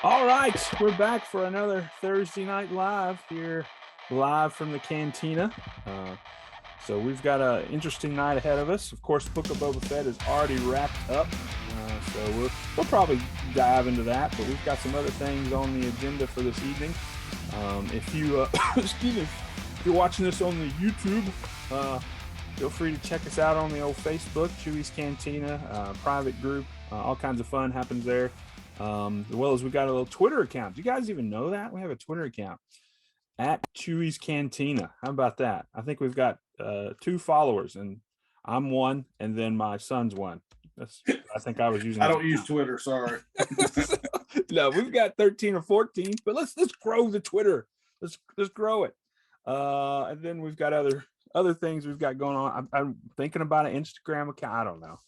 All right, we're back for another Thursday night live here, live from the Cantina. So we've got an interesting night ahead of us. Of course, Book of Boba Fett is already wrapped up, so we'll probably dive into that. But we've got some other things on the agenda for this evening. If you excuse me, if you're watching this on the YouTube, feel free to check us out on the old Facebook, Chewy's Cantina, private group. All kinds of fun happens there. As well as we got a little Twitter account. Do you guys even know that? We have a Twitter account at Chewy's Cantina. How about that? I think we've got 2 followers, and I'm one, and then my son's one. I think I was using. I don't use Twitter. Sorry. No, we've got 13 or 14, but let's grow the Twitter. Let's grow it. And then we've got other things we've got going on. I'm thinking about an Instagram account. I don't know.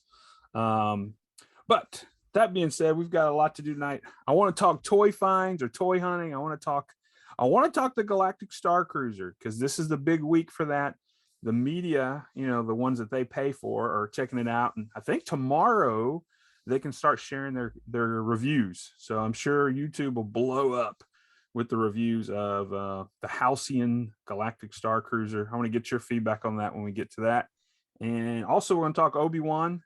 But that being said, we've got a lot to do tonight. I want to talk toy finds or toy hunting. I want to talk the Galactic Starcruiser, because this is the big week for that. The media, the ones that they pay for, are checking it out. And I think tomorrow they can start sharing their reviews. So I'm sure YouTube will blow up with the reviews of the Halcyon Galactic Starcruiser. I want to get your feedback on that when we get to that. And also we're going to talk Obi-Wan.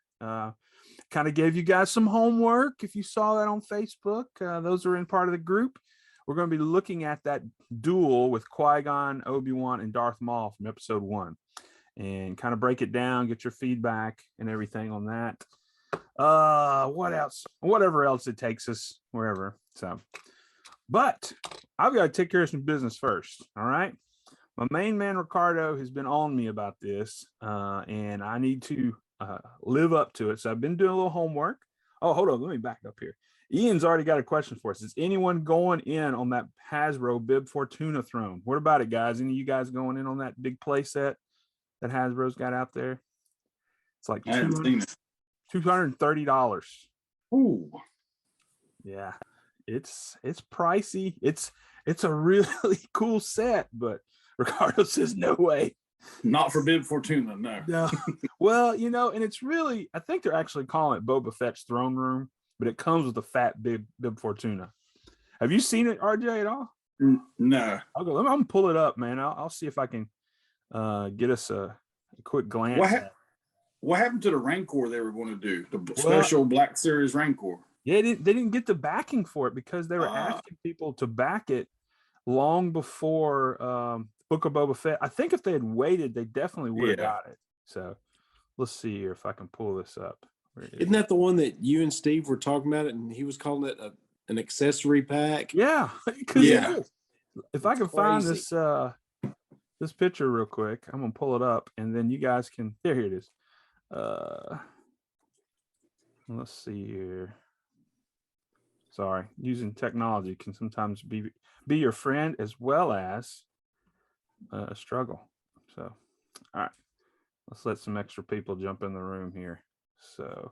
Kind of gave you guys some homework. If you saw that on Facebook, those are in part of the group. We're going to be looking at that duel with Qui-Gon, Obi-Wan, and Darth Maul from episode 1, and kind of break it down, get your feedback and everything on that. What else? Whatever else it takes us, wherever. So, but I've got to take care of some business first. All right. My main man, Ricardo, has been on me about this, and I need to live up to it. So I've been doing a little homework. Oh, hold on. Let me back up here. Ian's already got a question for us. Is anyone going in on that Hasbro Bib Fortuna throne? What about it, guys? Any of you guys going in on that big play set that Hasbro's got out there? It's like $230. Ooh. Yeah. It's pricey. It's a really cool set, but Ricardo says no way. Not for Bib Fortuna, no. Well, and it's really, I think they're actually calling it Boba Fett's throne room, but it comes with a fat Bib Fortuna. Have you seen it, RJ, at all? No. I'm gonna pull it up, man. I'll see if I can get us a quick glance. What happened to the Rancor they were going to do? The special Black Series Rancor? Yeah, they didn't get the backing for it because they were asking people to back it long before Book of Boba Fett. I think if they had waited, they definitely would have got it. So let's see here if I can pull this up. Isn't that the one that you and Steve were talking about it, and he was calling it an accessory pack? Yeah. Yeah. If I can find this picture real quick, I'm gonna pull it up, and then you guys can. Here it is. Let's see here. Sorry, using technology can sometimes be your friend as well as a struggle. So, all right, let's let some extra people jump in the room here. So,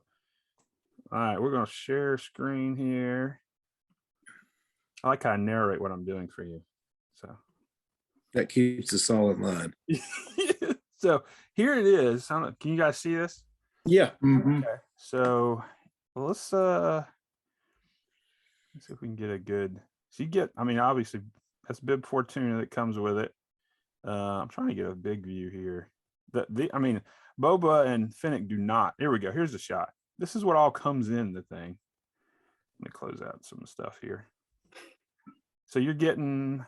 all right, we're going to share screen here. I like how I narrate what I'm doing for you. So that keeps us all in line. So here it is. Can you guys see this? Yeah. Mm-hmm. Okay. So let's see if we can get a good. So you get. I mean, obviously that's Bib Fortuna that comes with it. I'm trying to get a big view here. I mean, Boba and Fennec do not. Here we go. Here's the shot. This is what all comes in the thing. Let me close out some stuff here. So you're getting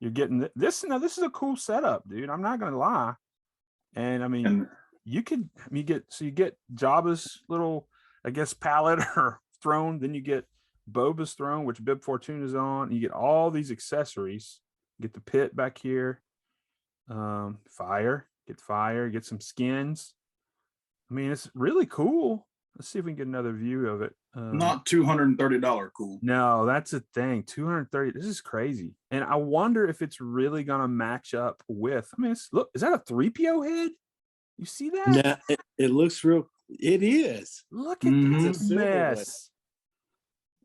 this. Now this is a cool setup, dude. I'm not gonna lie. And I mean, you get Jabba's little, I guess, pallet or throne. Then you get Boba's throne, which Bib Fortuna's on. You get all these accessories. Get the pit back here. Fire. Get some skins. I mean, it's really cool. Let's see if we can get another view of it. Not $230 cool. No, that's a thing. $230. This is crazy. And I wonder if it's really gonna match up with. I mean, look, is that a 3PO head? You see that? No, it looks real. It is. Look at this mess.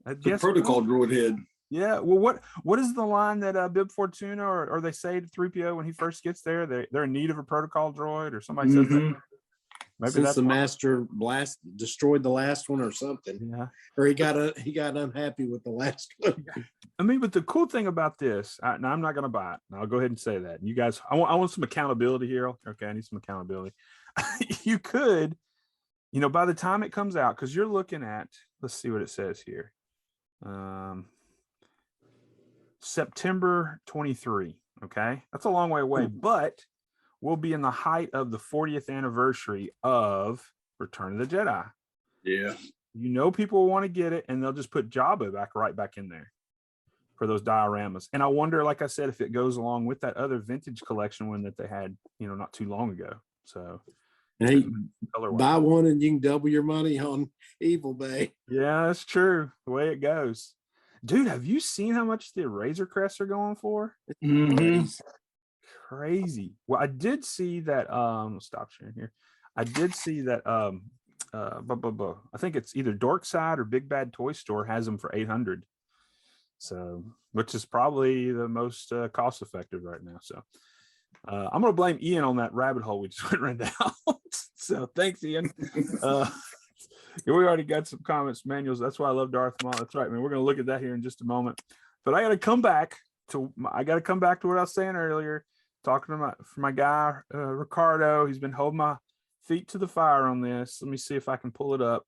I guess the protocol droid head. Yeah. Well, what is the line that Bib Fortuna or they say to 3PO when he first gets there? They're in need of a protocol droid, or somebody says that. Maybe since that's the why. master destroyed the last one or something. Yeah. Or he got unhappy with the last one. I mean, but the cool thing about this, now I'm not going to buy it. I'll go ahead and say that. You guys, I want some accountability here. Okay, I need some accountability. You could, by the time it comes out, because you're looking at, let's see what it says here. September 23. Okay, that's a long way away, but we'll be in the height of the 40th anniversary of Return of the Jedi. Yeah. People will want to get it, and they'll just put Jabba right back in there for those dioramas. And I wonder, like I said, if it goes along with that other vintage collection one that they had, not too long ago. So, hey, buy one and you can double your money on Evil Bay. Yeah, that's true. The way it goes. Dude, have you seen how much the Razor Crests are going for? Mm-hmm. Crazy. Well, I did see that. Stop sharing here. I did see that. I think it's either Dorkside or Big Bad Toy Store has them for $800. So, which is probably the most cost effective right now. So, I'm gonna blame Ian on that rabbit hole we just went right down. So, thanks, Ian. We already got some comments, manuals. That's why I love Darth Maul. That's right, man. We're gonna look at that here in just a moment. But I got to come back to what I was saying earlier. Talking to my guy Ricardo. He's been holding my feet to the fire on this. Let me see if I can pull it up.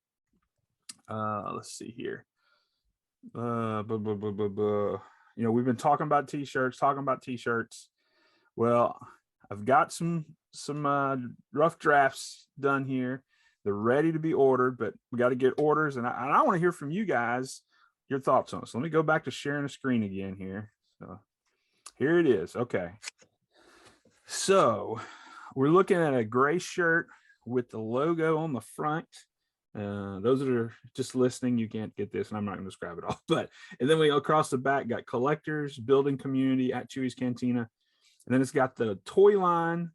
Let's see here. We've been talking about t-shirts. Well, I've got some rough drafts done here. They're ready to be ordered, but we got to get orders, and I want to hear from you guys your thoughts on it. So let me go back to sharing the screen again here. So here it is. Okay. So we're looking at a gray shirt with the logo on the front. Those that are just listening, you can't get this, and I'm not going to describe it all. But and then we go across the back, got collectors, building community at Chewy's Cantina, and then it's got the toy line,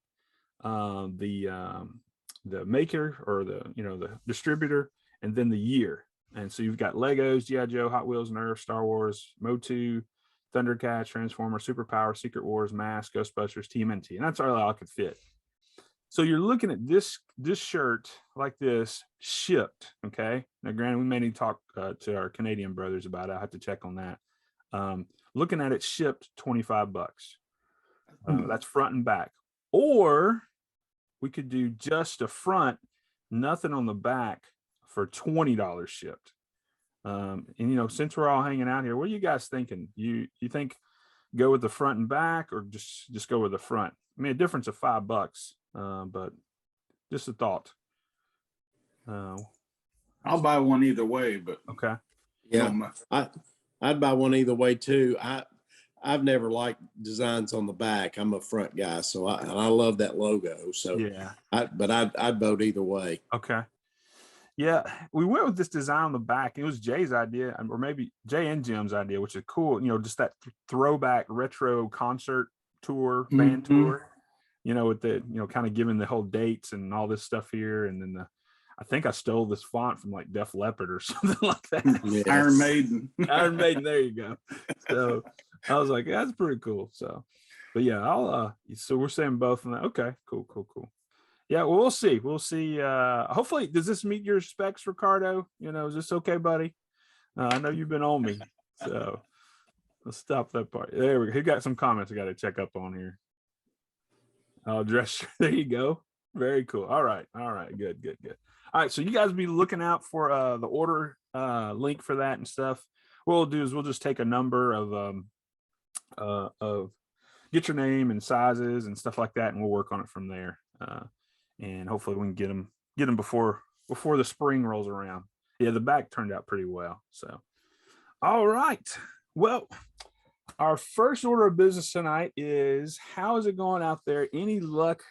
the maker or the distributor, and then the year. And so you've got Legos, G.I. Joe, Hot Wheels, Nerf, Star Wars, Motu, Thundercats, Transformers, Superpower, Secret Wars, Mask, Ghostbusters, TMNT, and that's all I could fit. So you're looking at this shirt like this shipped. Okay. Now, granted, we may need to talk to our Canadian brothers about it. I have to check on that. Looking at it shipped $25. That's front and back. Or we could do just a front, nothing on the back for $20 shipped. And since we're all hanging out here, what are you guys thinking? You think go with the front and back, or just go with the front? I mean, a difference of $5. But just a thought. I'll buy one either way, but okay. Yeah, I'd buy one either way too. I've never liked designs on the back. I'm a front guy, so I love that logo. So yeah, I'd vote either way. Okay. Yeah, we went with this design on the back. It was Jay's idea, or maybe Jay and Jim's idea, which is cool. just that throwback retro concert tour, band tour. With the kind of giving the whole dates and all this stuff here, and then I think I stole this font from like Def Leppard or something like that. Yes. Iron Maiden. Iron Maiden. There you go. So I was like, that's pretty cool. So, but yeah, so we're saying both of that. Okay, cool. Yeah, well, we'll see. Hopefully, does this meet your specs, Ricardo? Is this okay, buddy? I know you've been on me, so let's stop that part. There we go. He got some comments I got to check up on here. Dress. There you go. Very cool. All right. Good. All right. So you guys be looking out for the order link for that and stuff. What we'll do is we'll just take a number of get your name and sizes and stuff like that, and we'll work on it from there. And hopefully we can get them before the spring rolls around. Yeah, the back turned out pretty well. So, all right. Well, our first order of business tonight is, how is it going out there? Any luck?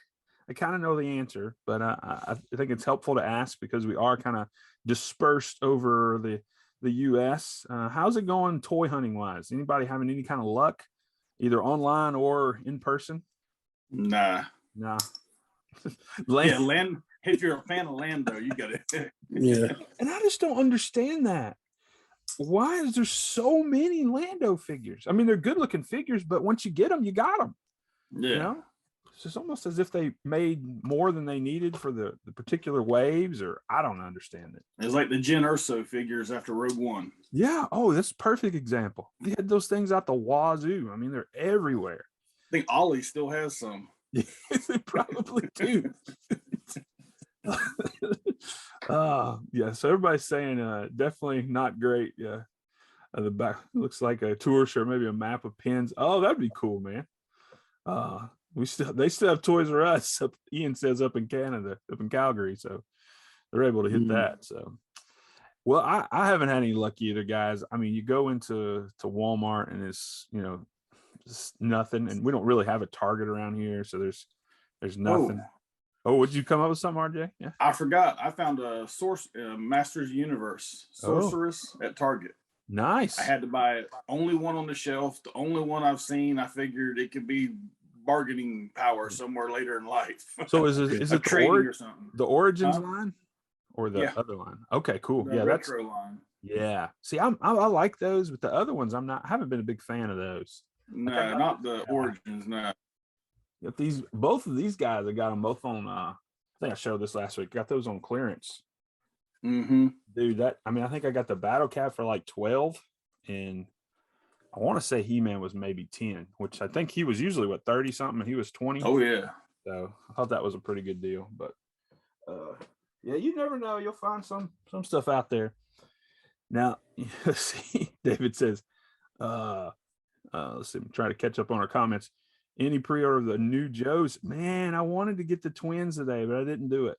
I kind of know the answer, but I think it's helpful to ask because we are kind of dispersed over the U.S. How's it going toy hunting wise? Anybody having any kind of luck, either online or in person? Nah. Land. If you're a fan of Lando, you got it. Yeah. And I just don't understand that. Why is there so many Lando figures? I mean, they're good looking figures, but once you get them, you got them. Yeah. It's just almost as if they made more than they needed for the particular waves, or I don't understand it. It's like the Jyn Erso figures after Rogue One. Yeah. Oh, that's a perfect example. They had those things out the wazoo. I mean, they're everywhere. I think Ollie still has some. They probably do. Yeah. So everybody's saying definitely not great. Yeah. The back looks like a tour shirt, maybe a map of pins. Oh, that'd be cool, man. They still have Toys R Us. Ian says up in Canada, up in Calgary, so they're able to hit that. So, well, I haven't had any luck either, guys. I mean, you go into Walmart and it's just nothing, and we don't really have a Target around here, so there's nothing. Oh, would you come up with something, RJ? Yeah, I forgot. I found a Masters Universe Sorceress at Target. Nice. I had to buy it. Only one on the shelf. The only one I've seen. I figured it could be bargaining power somewhere later in life. So is it trading or something? The Origins line or the Yeah. other line? Okay, cool. The retro line. Yeah. See, I like those, but the other ones I haven't been a big fan of those. No, not the Origins. No. If both of these guys, I got them both on. I think I showed this last week. Got those on clearance. Mm-hmm. Dude, I think I got the battle cap for like 12, and I want to say He-Man was maybe 10, which I think he was usually 30 something, and he was 20. Oh yeah. So I thought that was a pretty good deal. But yeah, you never know. You'll find some stuff out there. Now, see, David says, let's see, I'm trying to catch up on our comments. Any pre-order of the new Joes? Man, I wanted to get the twins today, but I didn't do it.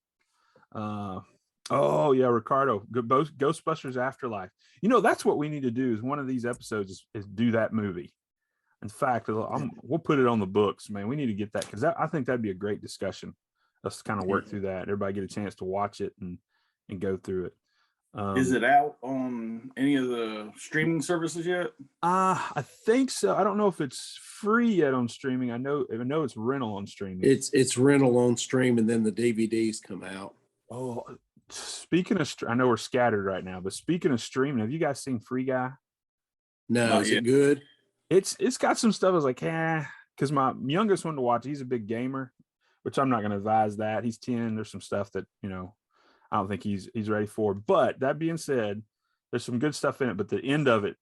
Oh yeah, Ricardo, Ghostbusters Afterlife. That's what we need to do. Is one of these episodes is do that movie. In fact, we'll put it on the books, man. We need to get that because I think that'd be a great discussion. Let's kind of work through that. Everybody get a chance to watch it and go through it. Is it out on any of the streaming services yet? I think so. I don't know if it's free yet on streaming. I know it's rental on streaming. It's rental on stream, and then the DVDs come out. Oh, speaking of, I know we're scattered right now, but speaking of streaming, have you guys seen Free Guy? No, is it good? It's got some stuff. I was like, because my youngest one to watch, he's a big gamer, which I'm not going to advise that. He's 10. There's some stuff that I don't think he's ready for. But that being said, there's some good stuff in it. But the end of it,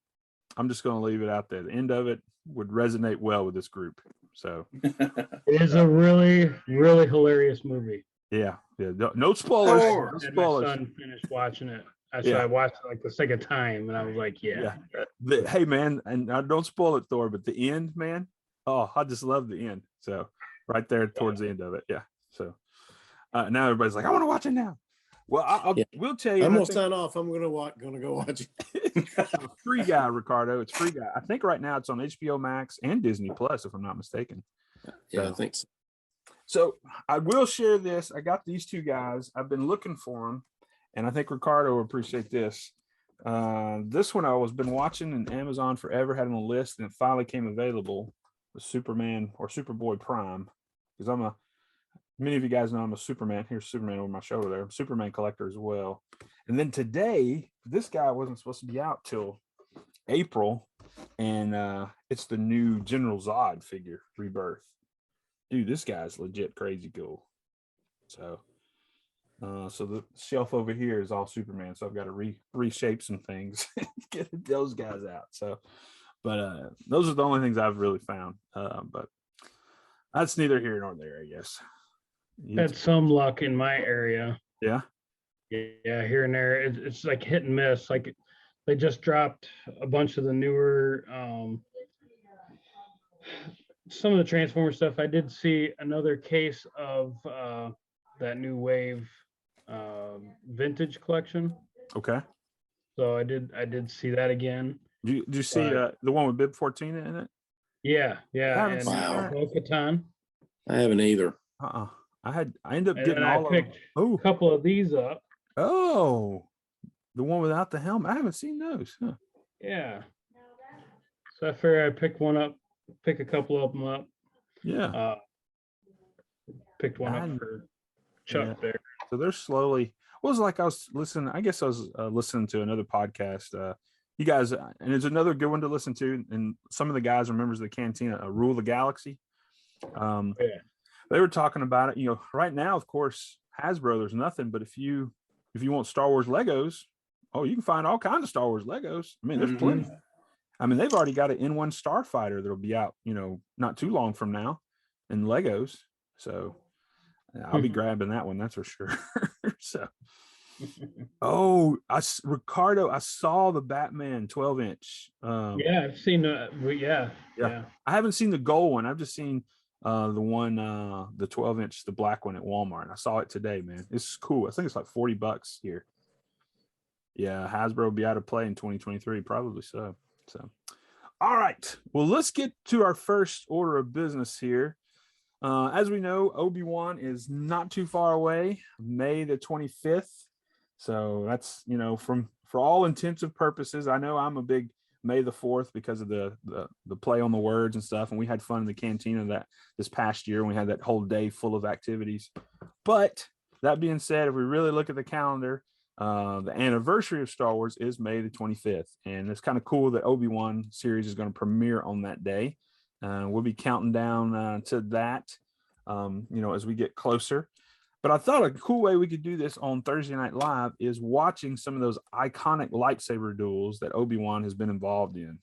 I'm just going to leave it out there. The end of it would resonate well with this group. So it is a really, really hilarious movie. Yeah. No spoilers. No spoilers. My son finished watching it. So I watched it like the second time, and I was like, yeah. Hey, man, and don't spoil it, Thor, but the end, man. Oh, I just love the end. So right there towards the end of it. Yeah. So now everybody's like, I want to watch it now. Well, we'll tell you. I'm gonna sign off. I'm gonna go watch it. Free Guy, Ricardo. It's Free Guy. I think right now it's on HBO Max and Disney Plus, if I'm not mistaken. Yeah, I think so. So I will share this. I got these two guys. I've been looking for them, and I think Ricardo will appreciate this. This one I was been watching in Amazon forever, had on a list, and it finally came available. The Superman or Superboy Prime, because many of you guys know I'm a Superman. Here's Superman over my shoulder there. I'm a Superman collector as well. And then today, this guy wasn't supposed to be out till April, and it's the new General Zod figure, Rebirth. Dude, this guy's legit crazy cool. So the shelf over here is all Superman. So I've got to reshape some things, get those guys out. So, but those are the only things I've really found. But that's neither here nor there, I guess. Had some luck in my area. Yeah. Yeah, here and there. It's like hit and miss. Like they just dropped a bunch of the newer some of the Transformer stuff. I did see another case of that new wave vintage collection. Okay. So I did see that again. Did you see the one with Bib 14 in it? Yeah. And Bo-Katan. I haven't either. I ended up getting all picked a couple of these up. Oh, the one without the helmet. I haven't seen those. Huh. Yeah. So I figured I'd pick a couple of them up. Yeah. Picked one up for Chuck there. So they're slowly. It was like I was listening. I guess I was listening to another podcast. You guys, and it's another good one to listen to. And some of the guys are members of the Cantina, Rule the Galaxy. they were talking about it. You know, right now, of course, Hasbro, there's nothing. But if you want Star Wars Legos, oh, you can find all kinds of Star Wars Legos. I mean, there's plenty. I mean, they've already got an N1 Starfighter that'll be out, you know, not too long from now in Legos. So I'll be grabbing that one, that's for sure. So, Ricardo, I saw the Batman 12-inch. Yeah, I've seen. Yeah. I haven't seen the gold one. I've just seen the one, the 12-inch, the black one at Walmart. And I saw it today, man. It's cool. I think it's like $40 here. Yeah, Hasbro will be out of play in 2023, probably so. So, all right. Well, let's get to our first order of business here. As we know, Obi-Wan is not too far away, May the 25th. So that's, you know, for all intensive purposes, I know I'm a big May the 4th because of the play on the words and stuff. And we had fun in the Cantina this past year, and we had that whole day full of activities. But that being said, if we really look at the calendar, the anniversary of Star Wars is May the 25th. And it's kind of cool that Obi-Wan series is going to premiere on that day. We'll be counting down to that, you know, as we get closer. But I thought a cool way we could do this on Thursday Night Live is watching some of those iconic lightsaber duels that Obi-Wan has been involved in,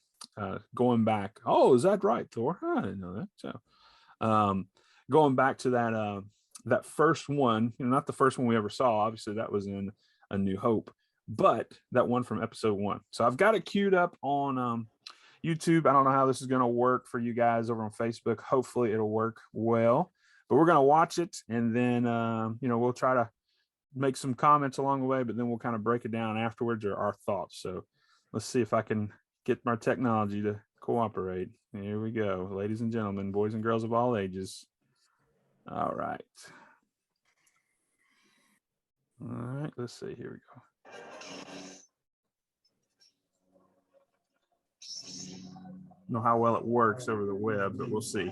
going back. Oh, is that right, Thor? I didn't know that. So going back to that first one, you know, not the first one we ever saw. Obviously, that was in A New Hope, but that one from episode 1. So I've got it queued up on YouTube. I don't know how this is going to work for you guys over on Facebook. Hopefully it'll work well, but we're going to watch it, and then you know, we'll try to make some comments along the way, but then we'll kind of break it down afterwards, or our thoughts. So let's see if I can get my technology to cooperate. Here we go, ladies and gentlemen, boys and girls of all ages. All right, let's see. Here we go. Know how well it works over the web, but we'll see.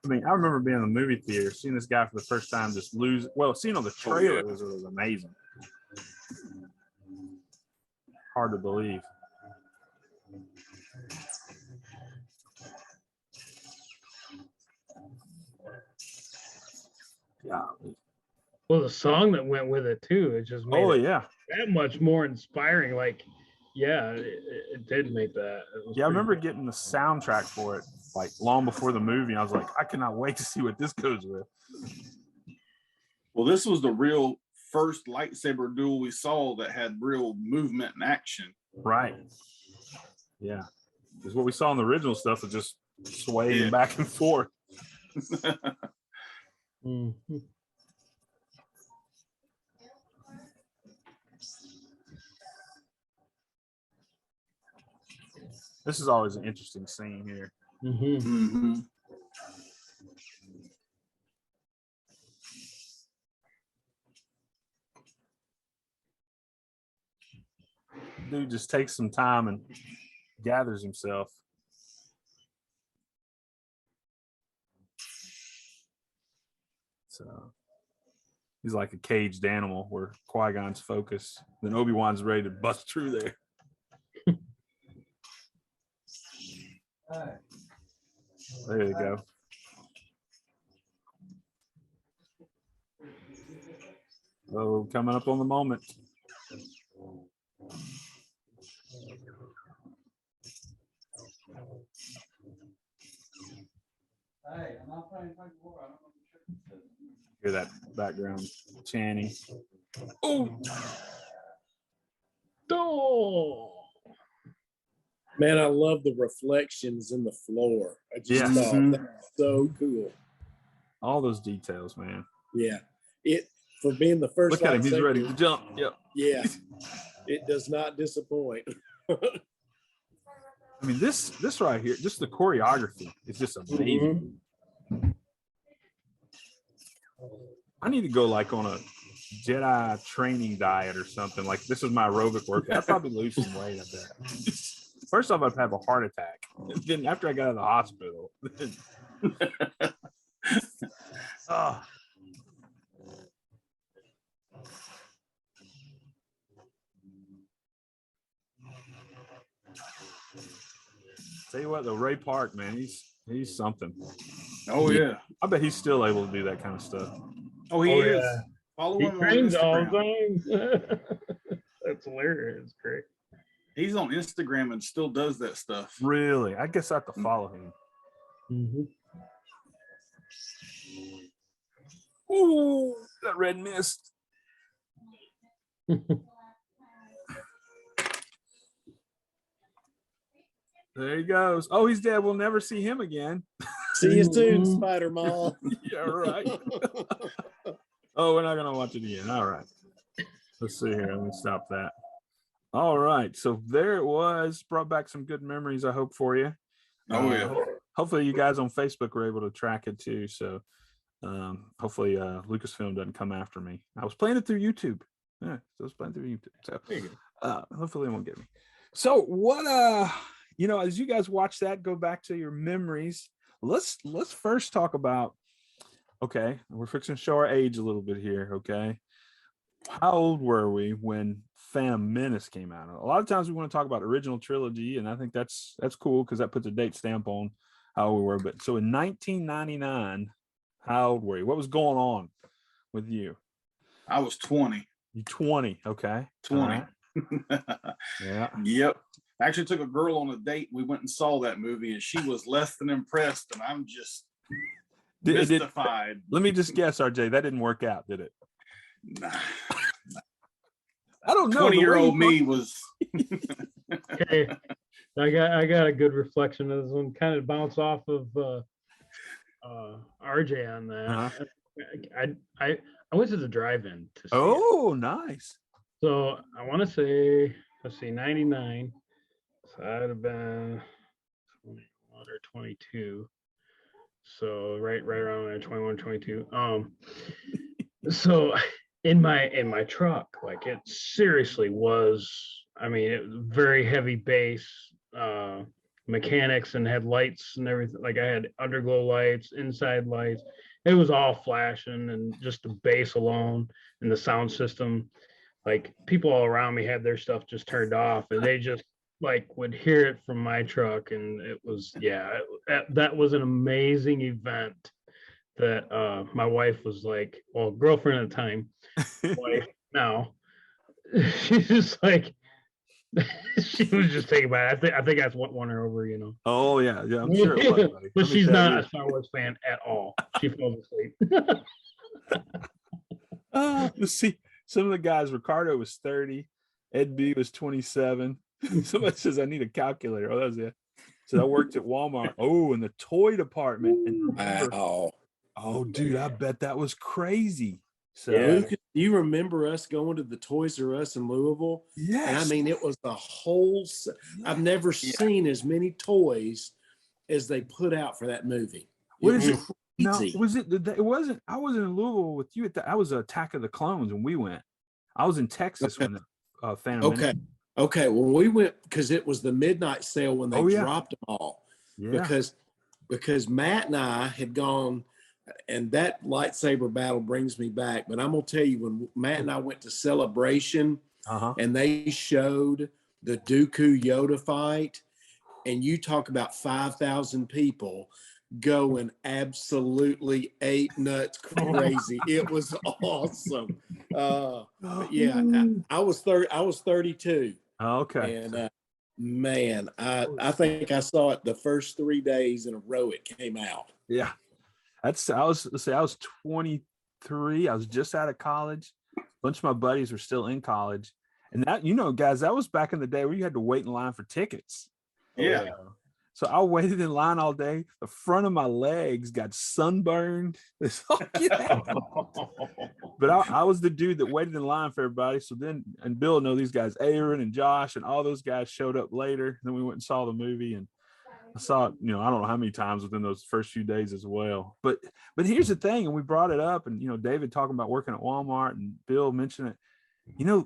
I mean, I remember being in the movie theater, seeing this guy for the first time just lose. Well, seeing on the trailer was amazing. Hard to believe. Yeah. Well, the song that went with it too, it just made it that much more inspiring. Like, yeah, it did make that. Yeah, I remember getting the soundtrack for it like long before the movie. I was like, I cannot wait to see what this goes with. Well, this was the real first lightsaber duel we saw that had real movement and action. Right. Yeah. Because what we saw in the original stuff was just swaying back and forth. Mm-hmm. This is always an interesting scene here. Mm-hmm. Dude just takes some time and gathers himself. So he's like a caged animal where Qui-Gon's focused. Then Obi-Wan's ready to bust through there. There you go. Oh, coming up on the moment. Hey, I'm not playing war. I don't know. Hear that background chanting. Oh, Man, I love the reflections in the floor. I just thought that's so cool. All those details, man. Yeah. It for being the first. Look at him, he's ready to jump. Yep. Yeah. It does not disappoint. I mean, this right here, just the choreography is just amazing. I need to go like on a Jedi training diet or something. Like this is my aerobic workout. I'd probably lose some weight. I bet. First off, I'd have a heart attack. And then after I got out of the hospital, Tell you what, though, Ray Park, man, he's something. Oh yeah. I bet he's still able to do that kind of stuff. Oh, he Oh, is. yeah. Follow He him on trains all Instagram. the time. That's hilarious. It's great. He's on Instagram and still does that stuff. Really? I guess I have to follow him. Mm-hmm. Ooh, that red mist. There he goes. Oh, he's dead. We'll never see him again. See you soon, Spider Mall. Yeah, right. Oh, we're not gonna watch it again. All right. Let's see here. Let me stop that. All right. So there it was. Brought back some good memories, I hope, for you. Oh yeah. Hopefully you guys on Facebook were able to track it too. So hopefully Lucasfilm doesn't come after me. I was playing it through YouTube. Yeah, I was playing through YouTube. So hopefully they won't get me. So what as you guys watch that, go back to your memories. Let's first talk about, okay, we're fixing to show our age a little bit here, okay? How old were we when Phantom Menace came out? A lot of times we want to talk about original trilogy, and I think that's cool because that puts a date stamp on how we were. But so in 1999, how old were you? What was going on with you? I was 20. You 20, okay. 20. Right. Yeah. Yep. I actually took a girl on a date. We went and saw that movie, and she was less than impressed, and I'm just mystified. Let me just guess, RJ, that didn't work out, did it? Nah. I don't know. 20-year-old me was. Okay, I got a good reflection of this one. Kind of bounce off of RJ on that. Uh-huh. I went to the drive-in to see it. Oh, nice. So I want to say, let's see, 99. So I'd have been 21 or 22. So right around there, 21, 22. So in my truck, like it seriously was, I mean, it was very heavy bass, mechanics, and had lights and everything. Like I had underglow lights, inside lights. It was all flashing, and just the bass alone and the sound system. Like people all around me had their stuff just turned off, and they just like would hear it from my truck. And it was, that was an amazing event that my wife was like, well, girlfriend at the time, wife now, she's just like, she was just taken by it. I think that's what won her over, Oh yeah, I'm sure it was, buddy. But she's not a Star Wars fan at all. She falls asleep. Let's see. Some of the guys, Ricardo was 30, Ed B was 27. Somebody says I need a calculator. Oh, that was it. So I worked at Walmart. Oh, in the toy department. And Wow. oh, dude, I bet that was crazy. So Lucas, do you remember us going to the Toys R Us in Louisville? yes. And I mean, it was the whole. I've never seen as many toys as they put out for that movie. What is it? No, Crazy. was it? It wasn't. I wasn't in Louisville with you. I was Attack of the Clones, and we went. I was in Texas when the Phantom Menace. Okay. Well, we went because it was the midnight sale when they dropped them all. Yeah. Because Matt and I had gone, and that lightsaber battle brings me back. But I'm gonna tell you, when Matt and I went to Celebration, and they showed the Dooku Yoda fight, and you talk about 5,000 people going absolutely ape nuts crazy. It was awesome. Yeah, I was 32. Okay. And man, I think I saw it the first 3 days in a row it came out. Yeah. I was 23. I was just out of college. A bunch of my buddies were still in college. And that, guys, that was back in the day where you had to wait in line for tickets. Yeah. So I waited in line all day. The front of my legs got sunburned. But I was the dude that waited in line for everybody. So then, and Bill know these guys, Aaron and Josh, and all those guys showed up later. Then we went and saw the movie, and I saw it, I don't know how many times within those first few days as well. But here's the thing, and we brought it up, and David talking about working at Walmart, and Bill mentioned it.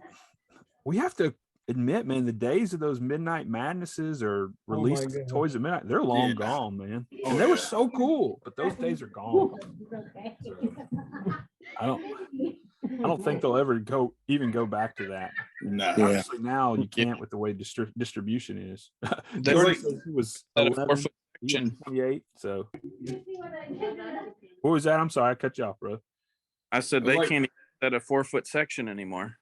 We have to admit, man, the days of those Midnight Madnesses or released toys at midnight, they're long gone, man. And they were so cool, but those days are gone. So, I don't think they'll ever even go back to that. No. Yeah. Obviously now you can't with the way distribution is. That's Jordan like- says he was At a 11, 4-foot he was section. 28. So what was that? I'm sorry, I cut you off, bro. I said they Like- can't set a 4-foot section anymore.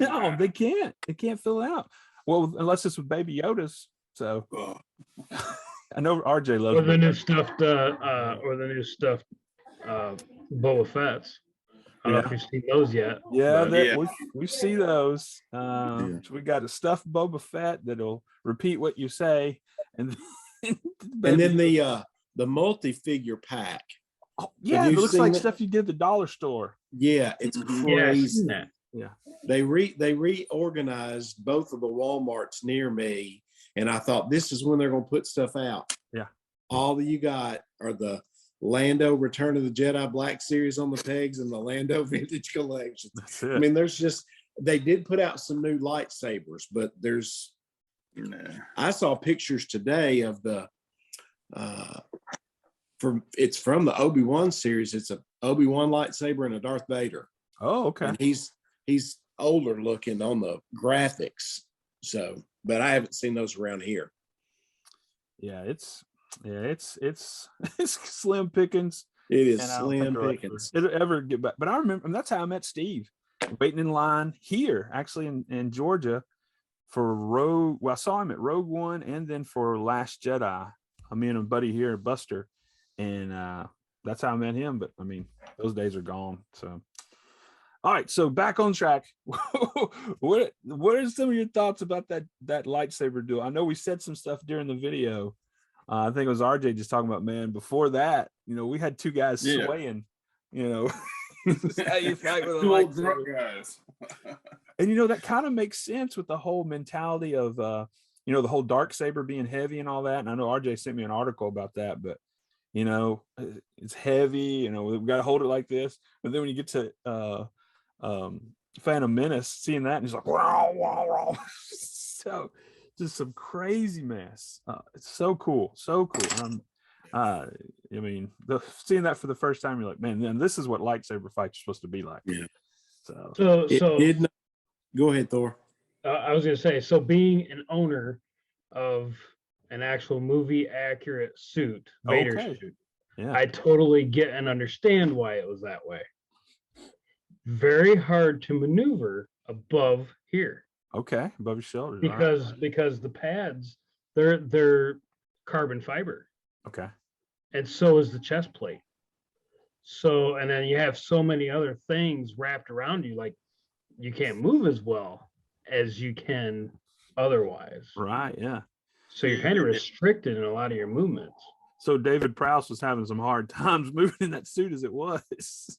No, they can't. They can't fill it out. Well, unless it's with Baby Yodas. So Ugh. I know RJ loves Or the Baby new Yoda. stuffed Boba Fett's. I don't know if you've seen those yet. Yeah, but- that, Yeah. we see those. So we got a stuffed Boba Fett that'll repeat what you say, and And then the multi-figure pack. oh, yeah, have it you looks seen like that? stuff you get at the dollar store. Yeah, it's Mhm. Yeah, I've crazy. seen that. They reorganized both of the Walmarts near me, and I thought this is when they're going to put stuff out. Yeah. All that you got are the Lando Return of the Jedi Black Series on the pegs and the Lando Vintage Collection. That's I it. mean, they did put out some new lightsabers, but Nah. I saw pictures today of it's from the Obi-Wan series. It's a Obi-Wan lightsaber and a Darth Vader. Oh, okay. And he's older looking on the graphics. So, but I haven't seen those around here. Yeah, it's it's slim pickings. It is And I don't think slim it'll pickings. It'll ever get back. But I remember, and that's how I met Steve, waiting in line here, actually in Georgia, for Rogue. Well, I saw him at Rogue One, and then for Last Jedi. Me and a buddy here, Buster, and that's how I met him. But I mean, those days are gone. So, all right. So back on track. What are some of your thoughts about that lightsaber duel? I know we said some stuff during the video. I think it was RJ just talking about, man, before that, we had two guys Yeah. swaying, this is how you fight with a Two old drunk lightsaber. guys. And that kind of makes sense with the whole mentality of the whole dark saber being heavy and all that. And I know RJ sent me an article about that, but it's heavy, we've got to hold it like this. But then when you get to Phantom Menace, seeing that, and he's like, wow, wow, wow. So just some crazy mess. It's so cool. Seeing that for the first time, you're like, man, then this is what lightsaber fights are supposed to be like. Yeah. So Go ahead, Thor. I was gonna say, so being an owner of an actual movie accurate suit, Vader Okay. suit, yeah. I totally get and understand why it was that way. Very hard to maneuver above here Okay, above your shoulders. all right. because the pads, they're carbon fiber, Okay. and so is the chest plate. So, and then you have so many other things wrapped around you, like you can't move as well as you can otherwise. Right. Yeah. So you're kind of restricted in a lot of your movements. So David Prowse was having some hard times moving in that suit as it was.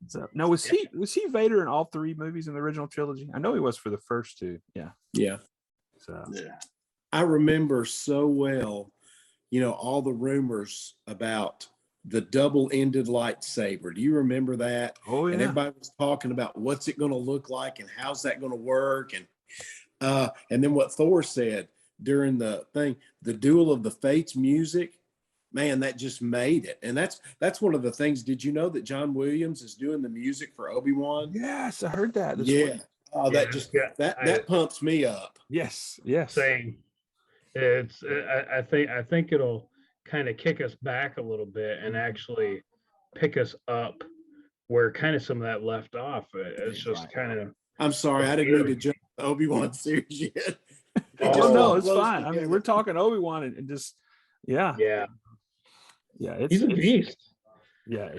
So now was he Vader in all three movies in the original trilogy? I know he was for the first two. Yeah. Yeah. So Yeah. I remember so well, all the rumors about the double-ended lightsaber. Do you remember that? oh And yeah. everybody was talking about what's it going to look like and how's that going to work. And then what Thor said during the thing, the Duel of the Fates music, man, that just made it. And that's one of the things. Did you know that John Williams is doing the music for Obi-Wan? Yes, I heard that. this Yeah. week. Oh, Yeah, that just yeah, that pumps me up. Yes. Yes. Saying it's, I think it'll kind of kick us back a little bit and actually pick us up where kind of some of that left off. It's just kind of, I'm sorry, I didn't mean to jump the Obi-Wan series yet. Oh no, it's Close fine. I mean, together. we're talking Obi-Wan and just yeah. yeah, It's he's a beast. Yeah,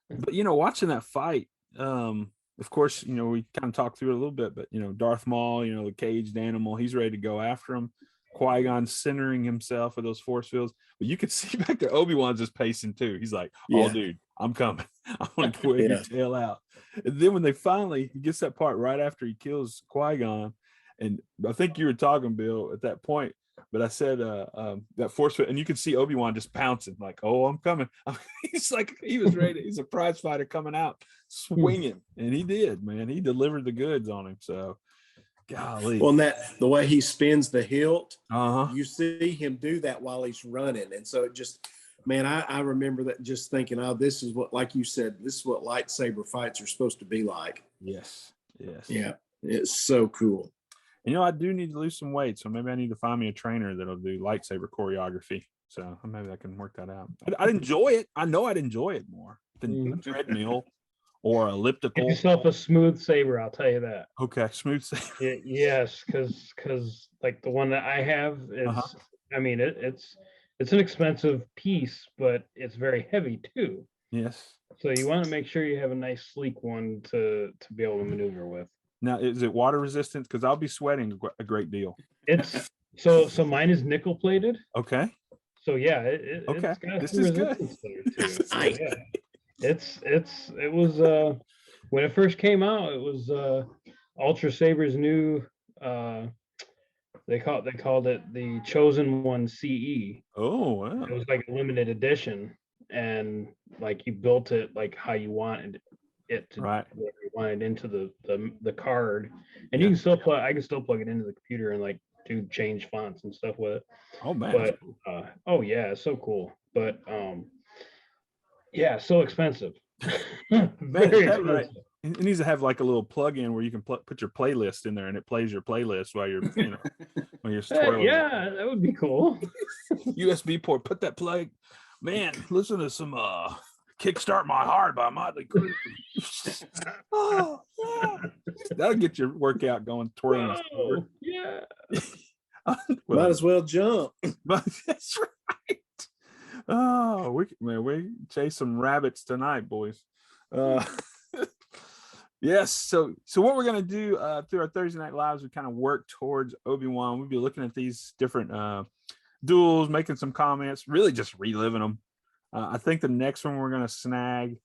but watching that fight, of course, we kind of talked through it a little bit, but Darth Maul, the caged animal, he's ready to go after him. Qui-Gon centering himself with those force fields, but you could see back there Obi-Wan's just pacing too. He's like, "Oh, Yeah. dude, I'm coming. I want to wave your tail out." And then when he gets that part right after he kills Qui-Gon, and I think you were talking, Bill, at that point. But I said that force field, and you could see Obi-Wan just pouncing, like, "Oh, I'm coming." He's like, he was ready. He's a prize fighter coming out swinging, and he did, man. He delivered the goods on him. So. Golly. Well, and the way he spins the hilt, Uh-huh. you see him do that while he's running. And so it just, Man, I remember that, just thinking, oh, this is what, like you said, this is what lightsaber fights are supposed to be like. Yes. Yes. Yeah, it's so cool. And, I do need to lose some weight, so maybe I need to find me a trainer that'll do lightsaber choreography. So maybe I can work that out. I'd enjoy it. I know I'd enjoy it more than a treadmill or elliptical. Get yourself a smooth saber, I'll tell you that. Okay, smooth saber. Yes, because like the one that I have is, I mean, it's an expensive piece, but it's very heavy too. Yes. So you want to make sure you have a nice sleek one to be able to maneuver with. Now, is it water resistant? Because I'll be sweating a great deal. It's so mine is nickel plated. Okay. So yeah, okay. It's got this is good. Too. So, yeah. It was when it first came out, it was Ultra Saber's new they called it the Chosen One CE. Oh wow. It was like a limited edition, and like you built it like how you wanted it to, right, whatever you wanted into the card, and you can still I can still plug it into the computer and like do change fonts and stuff with it. Oh man. But oh yeah, it's so cool. But yeah, so expensive. Very expensive. Right. It needs to have like a little plug-in where you can put your playlist in there and it plays your playlist while you're when you're twirling. Yeah, that would be cool. USB port, put that plug. Man, listen to some Kickstart My Heart by Motley Crue. Oh yeah, that'll get your workout going. Twirling. Oh, yeah. Might as well jump. But that's right. Oh, we chase some rabbits tonight, boys. Yes. So what we're gonna do through our Thursday night lives, we kind of work towards Obi-Wan. We'll be looking at these different duels, making some comments, really just reliving them. I think the next one we're gonna snag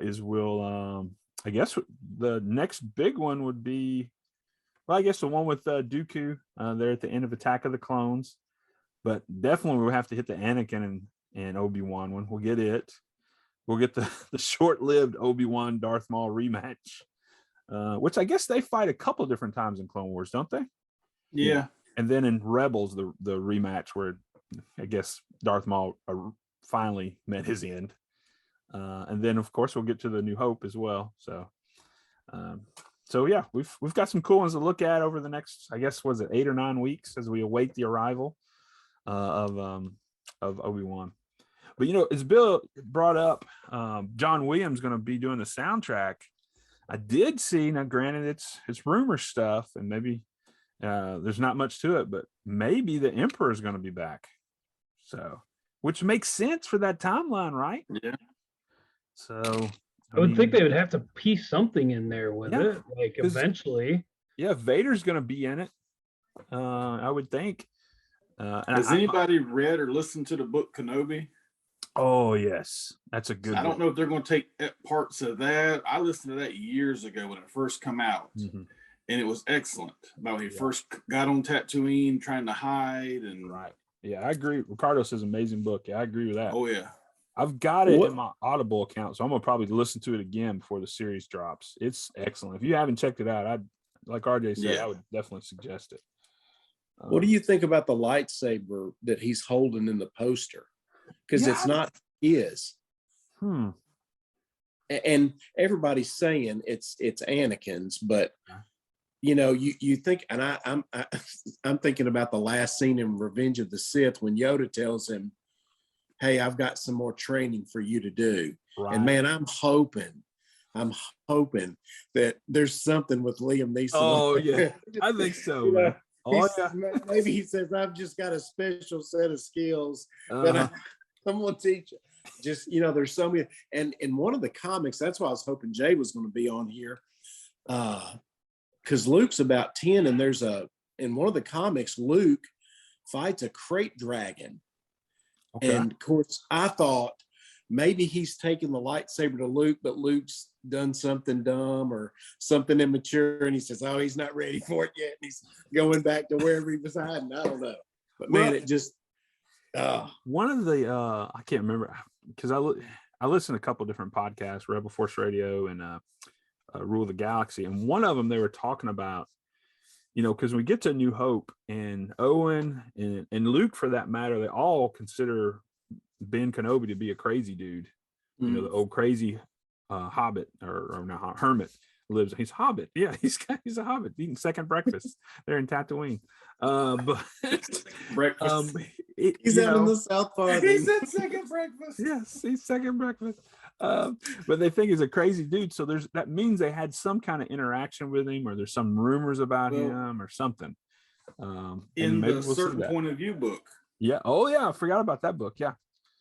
is I guess the next big one would be, well, I guess the one with Dooku there at the end of Attack of the Clones. But definitely we'll have to hit the Anakin and Obi-Wan one. We'll get it. We'll get the short-lived Obi-Wan Darth Maul rematch, which I guess they fight a couple different times in Clone Wars, don't they? Yeah. And then in Rebels, the rematch where I guess Darth Maul finally met his end. And then of course we'll get to the New Hope as well. So yeah, we've got some cool ones to look at over the next, I guess, was it 8 or 9 weeks as we await the arrival of Obi-Wan. But as Bill brought up, John Williams going to be doing the soundtrack. I did see, now granted it's rumor stuff and maybe there's not much to it, but maybe the Emperor is going to be back. So, which makes sense for that timeline, right? Yeah. So I would think they would have to piece something in there with it, like eventually. Yeah, Vader's going to be in it. I would think. Has anybody read or listened to the book Kenobi? Oh yes, that's a good. I don't know if they're going to take parts of that. I listened to that years ago when it first come out, and it was excellent. About when he first got on Tatooine, trying to hide, and right. Yeah, I agree. Ricardo says amazing book. Yeah, I agree with that. Oh yeah, I've got it in my Audible account, so I'm gonna probably listen to it again before the series drops. It's excellent. If you haven't checked it out, like RJ said, I would definitely suggest it. What do you think about the lightsaber that he's holding in the poster? Because it's not his. And everybody's saying it's Anakin's, but you think, and I'm thinking about the last scene in Revenge of the Sith when Yoda tells him, "Hey, I've got some more training for you to do." Right. And man, I'm hoping that there's something with Liam Neeson. Oh yeah, I think so. Man. Oh yeah. Maybe he says, "I've just got a special set of skills that I'm gonna teach you." Just there's so many, and in one of the comics, that's why I was hoping Jay was going to be on here, because Luke's about 10, and in one of the comics, Luke fights a crate dragon, and of course, I thought maybe he's taking the lightsaber to Luke, but Luke's done something dumb or something immature, and he says, "Oh, he's not ready for it yet," and he's going back to wherever he was hiding. I don't know, but man, it just. One of the I can't remember because I listened to a couple of different podcasts, Rebel Force Radio and Rule of the Galaxy, and one of them they were talking about, because when we get to New Hope and Owen and Luke for that matter, they all consider Ben Kenobi to be a crazy dude. You know, the old crazy hobbit or no, hermit lives. He's hobbit. Yeah, he's a hobbit eating second breakfast there in Tatooine. But breakfast. He's out in the South Park. He said second breakfast. Yes, he's second breakfast. But they think he's a crazy dude. So that means they had some kind of interaction with him, or there's some rumors about him or something. In the certain point of view book. Yeah. Oh yeah, I forgot about that book. Yeah.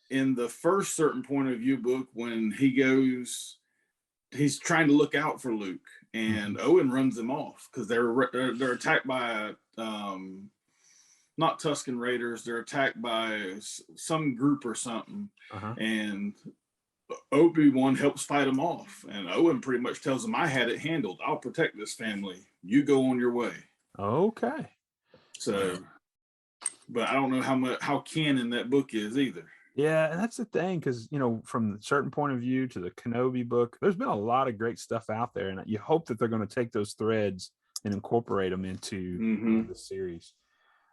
In the first certain point of view book, when he's trying to look out for Luke, and Owen runs him off because they're attacked by not Tusken Raiders. They're attacked by some group or something, and Obi-Wan helps fight them off. And Owen pretty much tells him, "I had it handled. I'll protect this family. You go on your way." Okay. So, but I don't know how canon that book is either. Yeah, and that's the thing, because from a certain point of view to the Kenobi book, there's been a lot of great stuff out there, and you hope that they're going to take those threads and incorporate them into the series.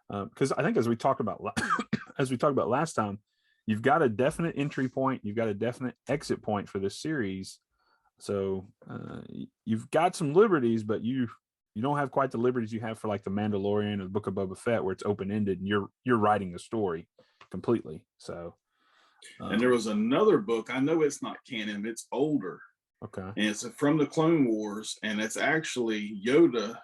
Because I think as we talked about last time, you've got a definite entry point, you've got a definite exit point for this series. So you've got some liberties, but you don't have quite the liberties you have for like the Mandalorian or the Book of Boba Fett, where it's open ended and you're writing the story completely. So. And there was another book. I know it's not canon. It's older. Okay. And it's from the Clone Wars, and it's actually Yoda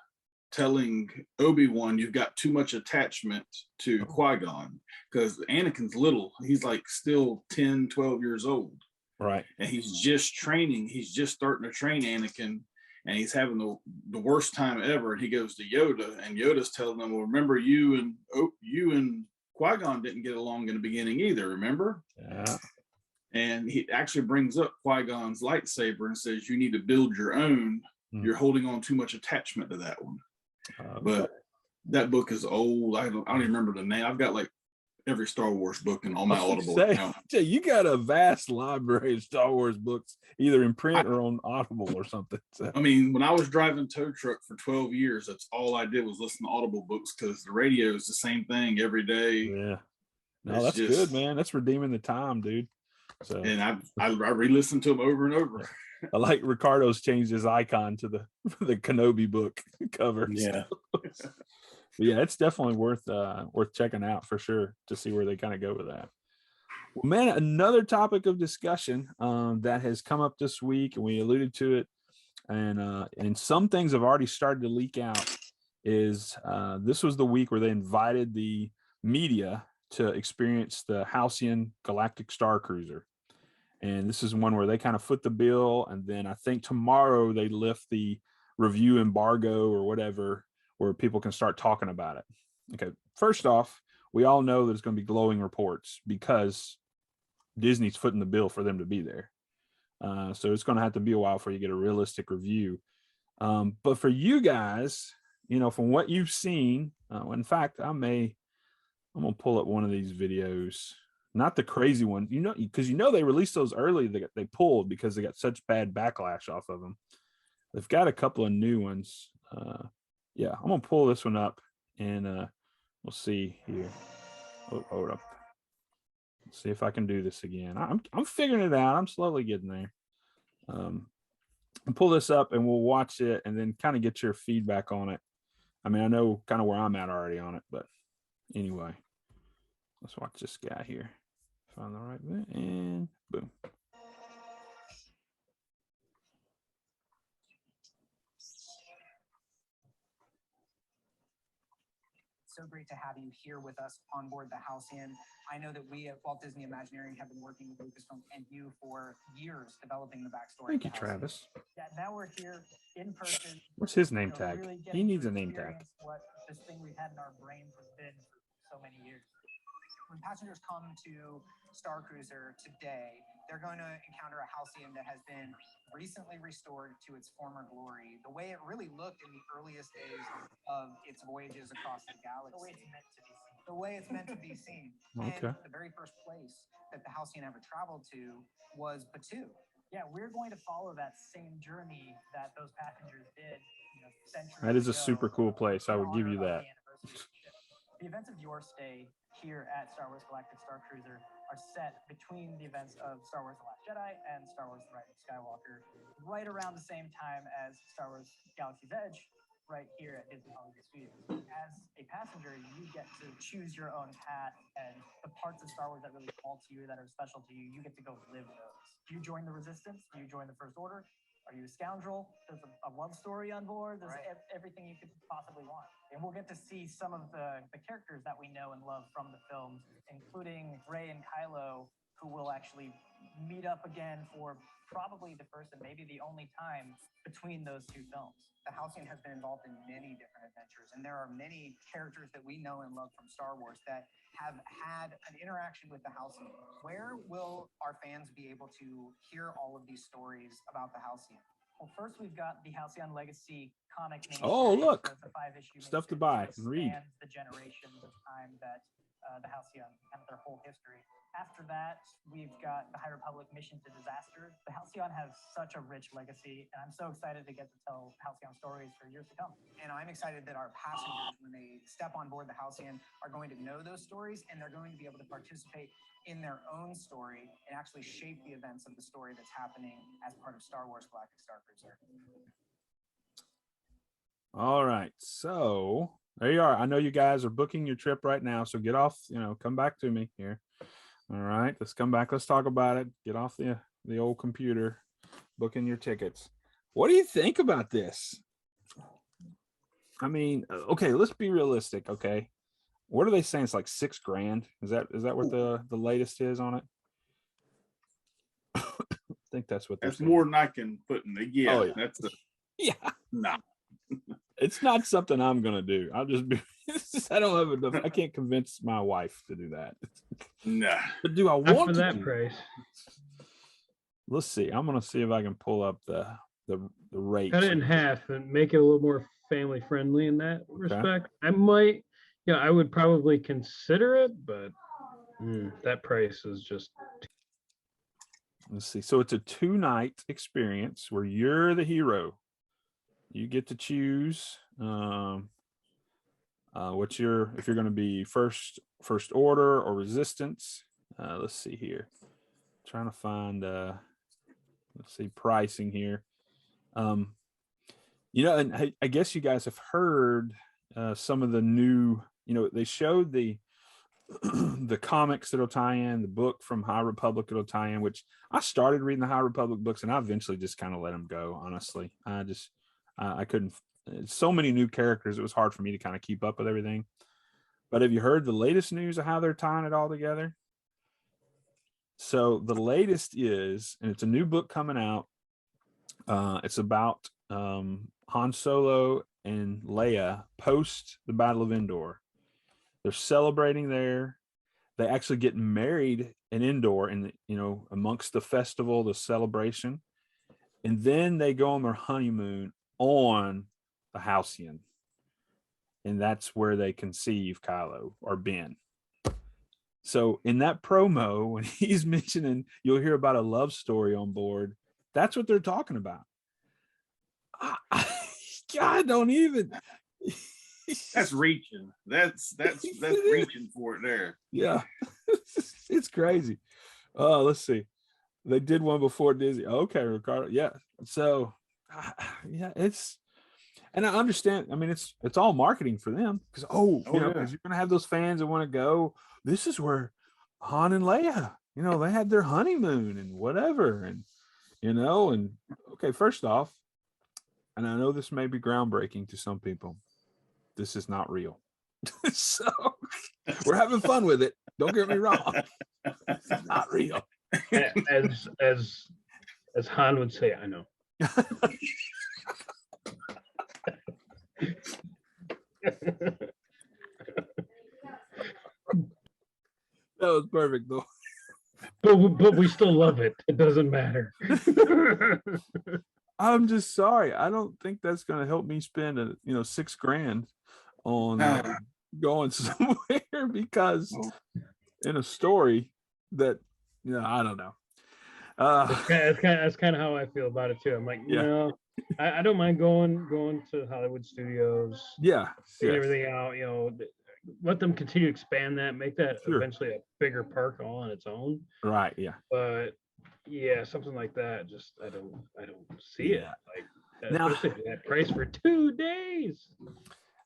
telling Obi-Wan, "You've got too much attachment to Qui-Gon," because Anakin's little. He's like still 10, 12 years old. Right. And he's just training. He's just starting to train Anakin, and he's having the worst time ever. And he goes to Yoda, and Yoda's telling him, "Well, remember you and Qui-Gon didn't get along in the beginning either, remember?" Yeah. And he actually brings up Qui-Gon's lightsaber and says, "You need to build your own. You're holding on too much attachment to that one." But that book is old. I don't even remember the name. I've got like every Star Wars book in all my Audible account. You got a vast library of Star Wars books, either in print or on Audible or something. So. I mean, when I was driving tow truck for 12 years, that's all I did was listen to Audible books, because the radio is the same thing every day. Yeah. No, that's good, man. That's redeeming the time, dude. So, and I re-listened to them over and over. I like Ricardo's changed his icon to the Kenobi book cover. Yeah. But yeah, it's definitely worth checking out for sure to see where they kind of go with that. Well, man, another topic of discussion that has come up this week, and we alluded to it, and some things have already started to leak out, is this was the week where they invited the media to experience the Halcyon Galactic Starcruiser. And this is one where they kind of foot the bill, and then I think tomorrow they lift the review embargo or whatever, where people can start talking about it. Okay, first off, we all know there's going to be glowing reports because Disney's footing the bill for them to be there. So it's going to have to be a while before you get a realistic review. But for you guys, from what you've seen, in fact, I'm going to pull up one of these videos, not the crazy one, because they released those early. They pulled because they got such bad backlash off of them. They've got a couple of new ones. Yeah, I'm gonna pull this one up, and we'll see here. Oh, hold up. Let's see if I can do this again. I'm figuring it out. I'm slowly getting there. I'll pull this up, and we'll watch it, and then kind of get your feedback on it. I mean, I know kind of where I'm at already on it, but anyway, let's watch this guy here. Find the right bit, and boom. So great to have you here with us on board the Halcyon. I know that we at Walt Disney Imagineering have been working with Lucasfilm and you for years developing the backstory. Thank you, Travis. Yeah, now we're here in person. What's his name tag? Really He needs a name tag. What this thing we've had in our brains has been for so many years. When passengers come to Starcruiser today, they're going to encounter a Halcyon that has been recently restored to its former glory, the way it really looked in the earliest days of its voyages across the galaxy. The way it's meant to be seen. Okay. And the very first place that the Halcyon ever traveled to was Batuu. Yeah, we're going to follow that same journey that those passengers did, centuries That is a ago, super cool place. I would give you that. The events of your stay here at Star Wars Galactic Starcruiser are set between the events of Star Wars The Last Jedi and Star Wars The Rise of Skywalker, right around the same time as Star Wars Galaxy's Edge, right here at Disney Hollywood Studios. As a passenger, you get to choose your own path, and the parts of Star Wars that really call to you, that are special to you, you get to go live those. Do you join the Resistance? Do you join the First Order? Are you a scoundrel? There's a love story on board. There's everything you could possibly want. And we'll get to see some of the characters that we know and love from the films, including Rey and Kylo, who will actually meet up again for probably the first and maybe the only time between those two films. The Halcyon has been involved in many different adventures, and there are many characters that we know and love from Star Wars that have had an interaction with the Halcyon. Where will our fans be able to hear all of these stories about the Halcyon? Well, first we've got the Halcyon Legacy comic miniseries. Oh, look. So it's a 5-issue Stuff to miniseries buy that and read. spans the generations of time that the Halcyon, kind of their whole history. After that, we've got the High Republic Mission to Disaster. The Halcyon has such a rich legacy, and I'm so excited to get to tell Halcyon stories for years to come. And I'm excited that our passengers, when they step on board the Halcyon, are going to know those stories, and they're going to be able to participate in their own story and actually shape the events of the story that's happening as part of Star Wars Galactic Starcruiser. All right, so there you are. I know you guys are booking your trip right now, so get off, come back to me here. All right, let's come back. Let's talk about it. Get off the old computer, booking your tickets. What do you think about this? I mean, okay, let's be realistic. Okay, what are they saying? It's like $6,000. Is that what the latest is on it? I think that's what they're That's saying. more than I can put in the yeah. That's the yeah. nah. It's not something I'm gonna do. I'll just be. I don't have enough. I can't convince my wife to do that. Nah. But do I Not want for to that do price. Let's see. I'm gonna see if I can pull up the rates. Cut it in half and make it a little more family friendly in that respect. I might, I would probably consider it, but that price is just. Let's see. So it's a 2-night experience where you're the hero. You get to choose if you're going to be first order or resistance. Let's see here. Trying to find let's see pricing here. And I guess you guys have heard some of the new, they showed the the comics that'll tie in, the book from High Republic that'll tie in, which I started reading the High Republic books and I eventually just kind of let them go. Honestly, I couldn't. So many new characters, it was hard for me to kind of keep up with everything. But have you heard the latest news of how they're tying it all together? So the latest is, and it's a new book coming out. It's about Han Solo and Leia post the Battle of Endor. They're celebrating there. They actually get married in Endor, and amongst the festival, the celebration, and then they go on their honeymoon on the Halcyon, and that's where they conceive Kylo or Ben. So in that promo, when he's mentioning, you'll hear about a love story on board. That's what they're talking about. I don't even. That's reaching. That's reaching for it there. Yeah, it's crazy. Let's see. They did one before Disney. Okay, Ricardo. Yeah. So, yeah, and I understand. I mean, it's all marketing for them because because you're gonna have those fans that want to go. This is where Han and Leia, they had their honeymoon and whatever, and okay. First off, and I know this may be groundbreaking to some people, this is not real. So we're having fun with it. Don't get me wrong. It's not real. As Han would say, I know. That was perfect though. But we still love it. It doesn't matter. I'm just sorry. I don't think that's going to help me spend $6,000 on going somewhere because in a story that I don't know. That's kind of how I feel about it too. I'm like, I don't mind going to Hollywood studios. Yeah, figure everything out. let them continue to expand that, make that Sure. eventually a bigger park all on its own. Right. Yeah. But yeah, something like that, just I don't see it. Yeah. Like Now- especially at that price for 2 days.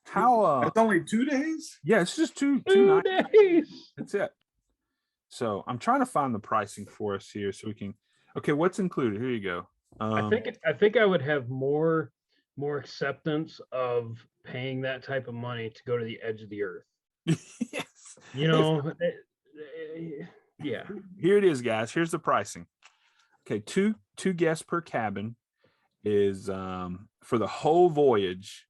How? That's only 2 days. Yeah, it's just two 2 nights. days. That's it. So I'm trying to find the pricing for us here so we can. Okay, what's included? Here you go. I think I would have more acceptance of paying that type of money to go to the edge of the earth. Yes. You know, yeah. Here it is, guys. Here's the pricing. Okay, two guests per cabin is for the whole voyage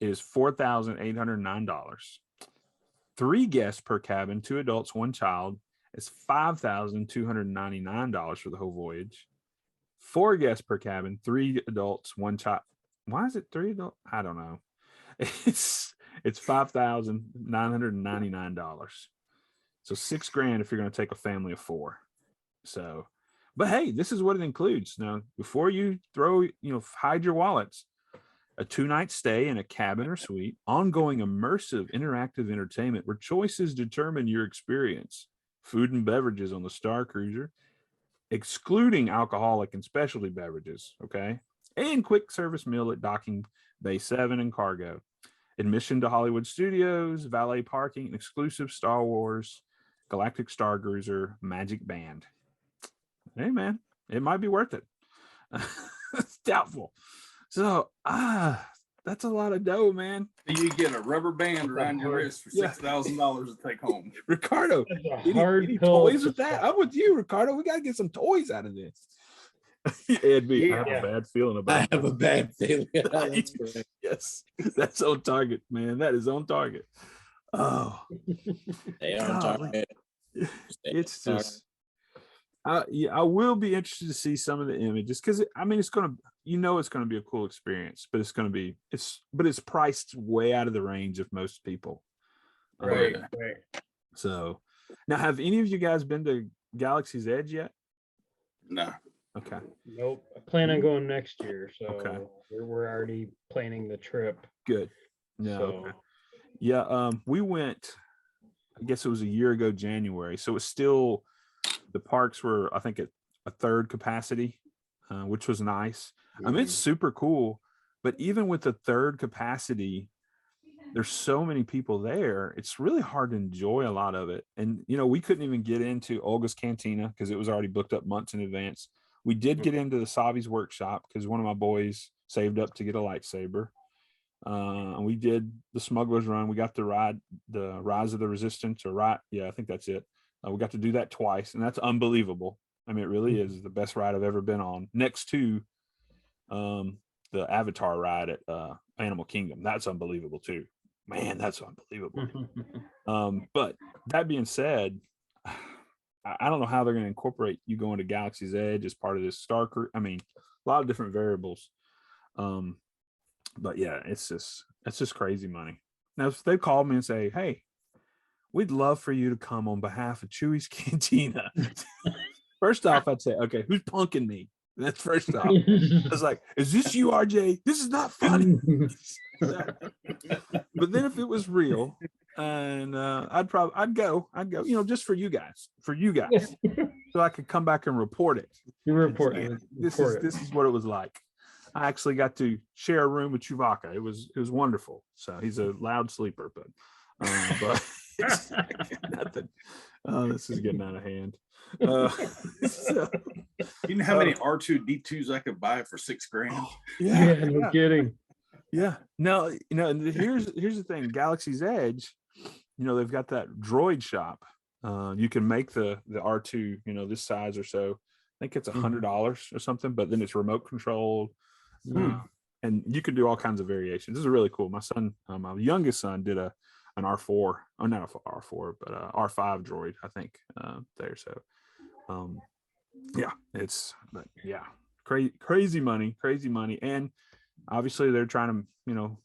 is $4,809. 3 guests per cabin, 2 adults, 1 child, is $5,299 for the whole voyage. 4 guests per cabin, 3 adults, 1 child. Why is it 3 adults? I don't know. It's $5,999. So $6,000 if you're going to take a family of 4. So, but hey, this is what it includes. Now, before you hide your wallets, a 2-night stay in a cabin or suite, ongoing immersive interactive entertainment where choices determine your experience, food and beverages on the Starcruiser, excluding alcoholic and specialty beverages, okay? And quick service meal at Docking Bay 7 and cargo. Admission to Hollywood Studios, valet parking, and exclusive Star Wars Galactic Starcruiser Magic Band. Hey, man, it might be worth it. It's doubtful. So, that's a lot of dough, man. You get a rubber band around your wrist for $6,000 to take home. Ricardo, That's a any hard pill toys to with that? swallow. I'm with you, Ricardo. We got to get some toys out of this. Ed B, I have Yeah. a bad feeling about I have a bad feeling. That's correct. Yes, that's on target, man. That is on target. Oh, They are on golly. target. It's just, I will be interested to see some of the images because I mean, it's going to be a cool experience, but it's priced way out of the range of most people. Right. So now, have any of you guys been to Galaxy's Edge yet? No. Okay. Nope. I plan on going next year, so Okay. we're already planning the trip. Good. Yeah. So Okay. Yeah. We went, I guess it was a year ago, January. So it's still, the parks were, I think, at a third capacity, which was nice. I mean, it's super cool, but even with the third capacity, there's so many people there. It's really hard to enjoy a lot of it. And, we couldn't even get into Olga's Cantina because it was already booked up months in advance. We did get into the Savi's workshop because one of my boys saved up to get a lightsaber. And we did the Smuggler's Run. We got to ride the Rise of the Resistance, I think that's it. We got to do that twice, and that's unbelievable. I mean, it really is the best ride I've ever been on, next to the Avatar ride at Animal Kingdom. That's unbelievable too. Man, that's unbelievable. But that being said, I don't know how they're going to incorporate you going to Galaxy's Edge as part of this Starcruiser. I mean, a lot of different variables. But yeah, it's just crazy money. Now, if they called me and say, "Hey, we'd love for you to come on behalf of Chewy's Cantina," first off, I'd say, "Okay, who's punking me?" That's first off. I was like, "Is this you, RJ? This is not funny." But then if it was real, and I'd go, just for you guys, so I could come back and report it. You report Man, it. this is what it was like. I actually got to share a room with Chewbacca. It was wonderful. So he's a loud sleeper, but it's nothing. Oh, this is getting out of hand. So, You know how many R2D2s I could buy for $6,000? Yeah, no kidding. Yeah. No, and here's the thing. Galaxy's Edge, they've got that droid shop. You can make the R2, this size or so. I think it's $100 or something, but then it's remote controlled. And you can do all kinds of variations. This is really cool. My son, my youngest son, did an R4, not R4, but R5 droid, I think, there. So, crazy money. And obviously they're trying to,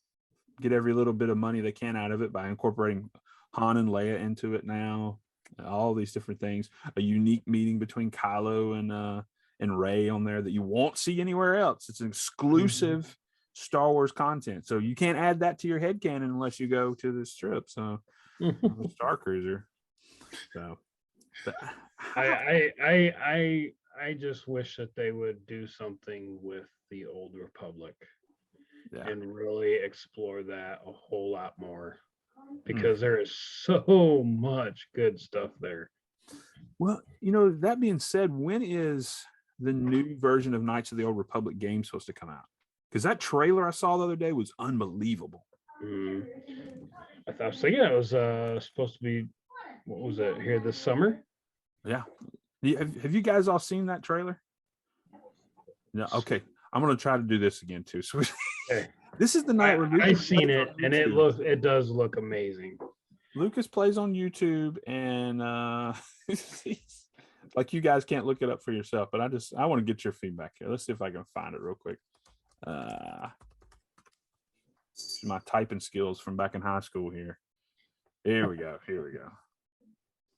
get every little bit of money they can out of it by incorporating Han and Leia into it now. All these different things. A unique meeting between Kylo and Rey on there that you won't see anywhere else. It's an exclusive Star Wars content. So you can't add that to your headcanon unless you go to this trip. So the Starcruiser. So, but I just wish that they would do something with the Old Republic yeah. and really explore that a whole lot more, because there is so much good stuff there. Well, that being said, when is the new version of Knights of the Old Republic game supposed to come out? Because that trailer I saw the other day was unbelievable. I thought so. Yeah, it was supposed to be. What was it here this summer? Yeah. Have you guys all seen that trailer? No. Okay. I'm gonna try to do this again too. So this is the night where I've seen it, and it does look amazing. Lucas plays on YouTube, and like, you guys can't look it up for yourself, but I want to get your feedback here. Let's see if I can find it real quick. My typing skills from back in high school here. Here we go.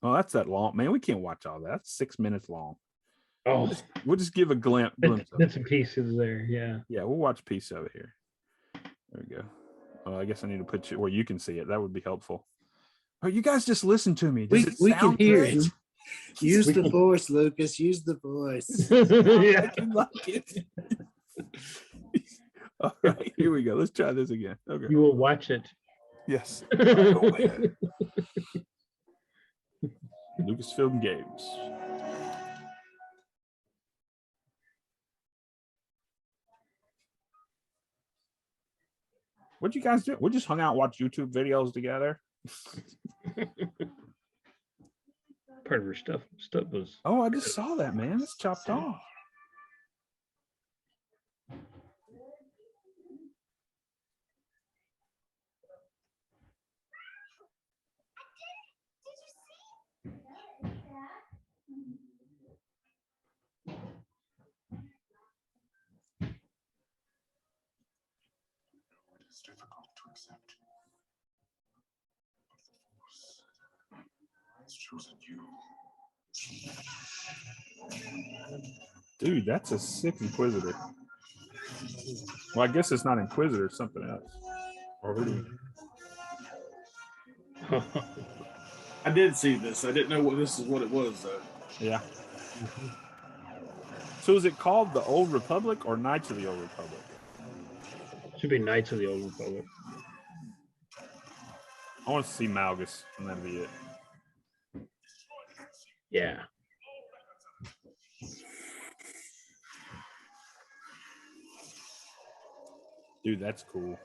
Oh, that's that long, man. We can't watch all that. That's 6 minutes long. Oh, we'll just give a glimpse. Bits and pieces there. Yeah. Yeah, we'll watch a piece of it here. There we go. Oh, I guess I need to put you where you can see it. That would be helpful. Oh, you guys just listen to me. We can hear good? it. Use the voice, Lucas. Use the voice. Yeah. I like it. All right, here we go. Let's try this again. Okay. You will watch it. Yes. Lucasfilm Games. What'd you guys do? We just hung out and watched YouTube videos together. Part of her stuff was. Oh, I just saw that, man. It's chopped off. It's difficult to accept. But the Force has chosen you. Dude, that's a sick Inquisitor. Well, I guess it's not Inquisitor, it's something else. Or who? I did see this. I didn't know what it was though. Yeah. So is it called the Old Republic or Knights of the Old Republic? Should be Knights of the Old Republic. I want to see Malgus, and that'd be it. Yeah. Dude, that's cool.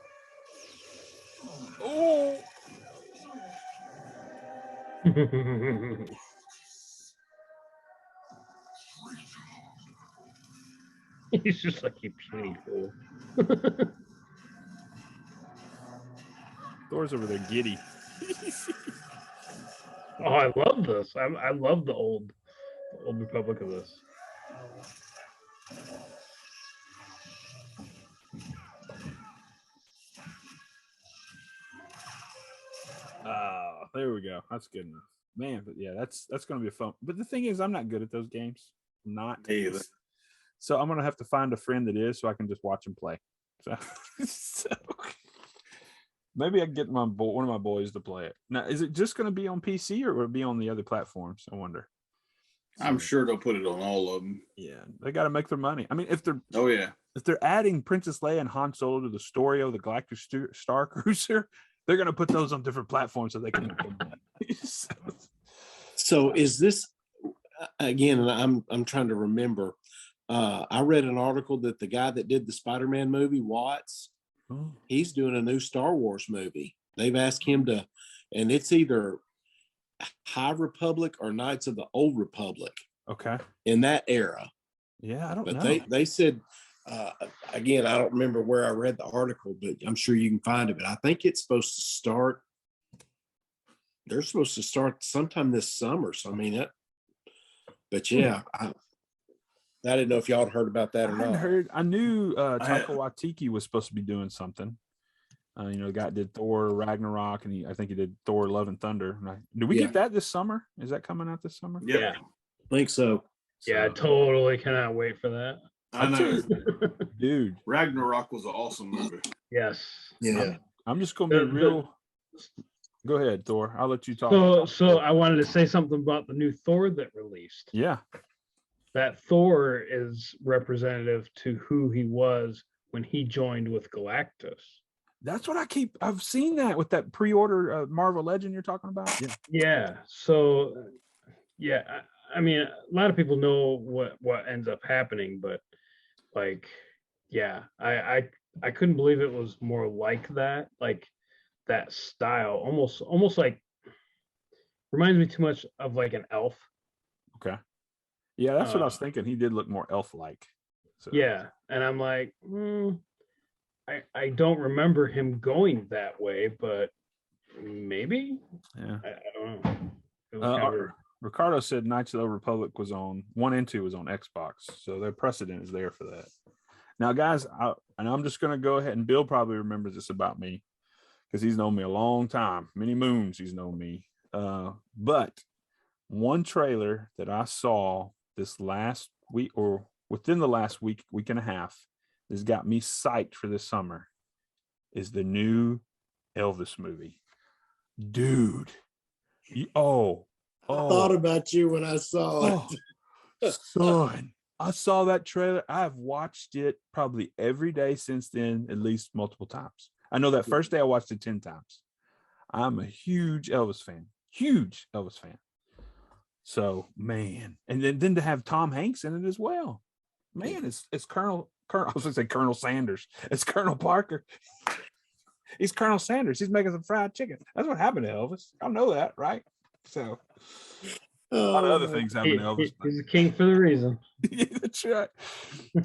Oh! He's just like a puny fool. Thor's over there giddy. Oh, I love this. I love the old Republic of this. There we go. That's good enough. Man, but yeah, that's gonna be a fun. But the thing is, I'm not good at those games. I'm not either. So I'm gonna have to find a friend that is, so I can just watch him play. So maybe I can get one of my boys to play it. Now, is it just gonna be on PC or will it be on the other platforms? I wonder. I'm sure they'll put it on all of them. Yeah, they got to make their money. I mean, if they're if they're adding Princess Leia and Han Solo to the story of the Galactic Starcruiser, they're gonna put those on different platforms so they can. So is this again? And I'm trying to remember. I read an article that the guy that did the Spider-Man movie, Watts, he's doing a new Star Wars movie. They've asked him to, and it's either High Republic or Knights of the Old Republic. Okay. In that era. Yeah, I don't know. But they said, again, I don't remember where I read the article, but I'm sure you can find it. But I think it's supposed to start. They're supposed to start sometime this summer. So I mean, but yeah, I didn't know if y'all had heard about that or not. I knew Taika Waititi was supposed to be doing something. The guy did Thor Ragnarok, and I think he did Thor Love and Thunder. Did we get that this summer? Is that coming out this summer? Yeah. I think so. Yeah, I totally cannot wait for that. I know. Dude. Ragnarok was an awesome movie. Yes. Yeah. I'm just going to be real. Go ahead, Thor. I'll let you talk. So I wanted to say something about the new Thor that released. Yeah. That Thor is representative to who he was when he joined with Galactus. That's what I've seen that with that pre-order Marvel Legend you're talking about. Yeah. Yeah. So, yeah, I mean, a lot of people know what ends up happening, but like, yeah, I couldn't believe it was more like that, like that style, almost like reminds me too much of like an elf. Okay. Yeah, that's what I was thinking. He did look more elf-like. So. Yeah, and I'm like, I don't remember him going that way, but maybe. Yeah, I don't know. It was kind of... Ricardo said Knights of the Republic was on 1 and 2 was on Xbox, so their precedent is there for that. Now, guys, I'm just going to go ahead, and Bill probably remembers this about me because he's known me a long time, many moons he's known me. But one trailer that I saw this last week, or within the last week and a half, has got me psyched for this summer, is the new Elvis movie. Dude. I thought about you when I saw it. Son, I saw that trailer. I've watched it probably every day since then, at least multiple times. I know that first day I watched it 10 times. I'm a huge Elvis fan. So, man. And then to have Tom Hanks in it as well. Man, it's Colonel, I was going to say Colonel Sanders. It's Colonel Parker. He's Colonel Sanders. He's making some fried chicken. That's what happened to Elvis. I know that, right? So, a lot of other things happen to Elvis. He's a king for the reason. Yeah, that's right.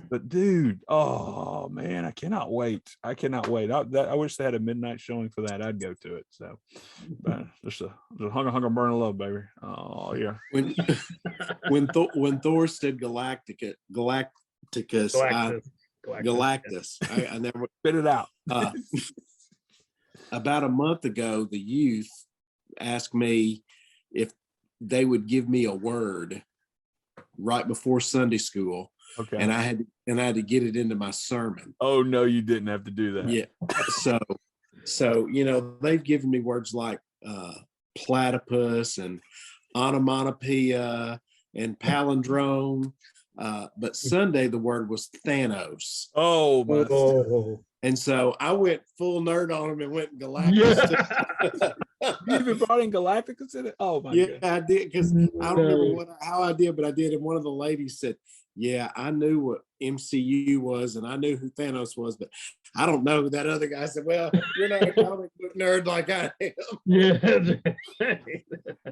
But dude, oh man, I cannot wait. I wish they had a midnight showing for that. I'd go to it. So, but just a hunger, burn of love, baby. Oh yeah. When Thor said Galacticus, I never spit it out. About a month ago, the youth asked me if they would give me a word right before Sunday school. Okay. And I had to get it into my sermon. Oh no, you didn't have to do that. Yeah. So they've given me words like platypus and onomatopoeia and palindrome. But Sunday the word was Thanos. Oh my. Oh. And so I went full nerd on him and went Galactus. Yeah. You even brought in Galacticus in it? Oh my God. I did, because I don't remember how I did, but I did. And one of the ladies said, yeah, I knew what MCU was and I knew who Thanos was, but I don't know who that other guy. I said, well, you're not a comic book nerd like I am. Yeah.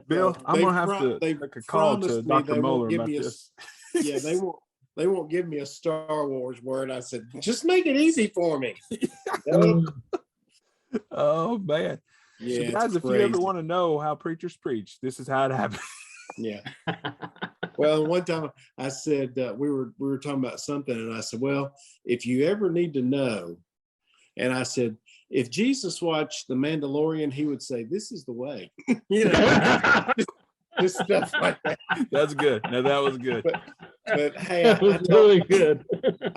Bill, I'm going to have to make a call to Dr. Moeller about this. Yeah, they won't give me a Star Wars word. I said, just make it easy for me. Oh man. Yeah, so guys, if you ever want to know how preachers preach, this is how it happens. Yeah. Well, one time I said we were talking about something, and I said, well, if you ever need to know, and I said, if Jesus watched The Mandalorian, he would say, this is the way. Just stuff like that. That's good. No, that was good. But hey, that was really good.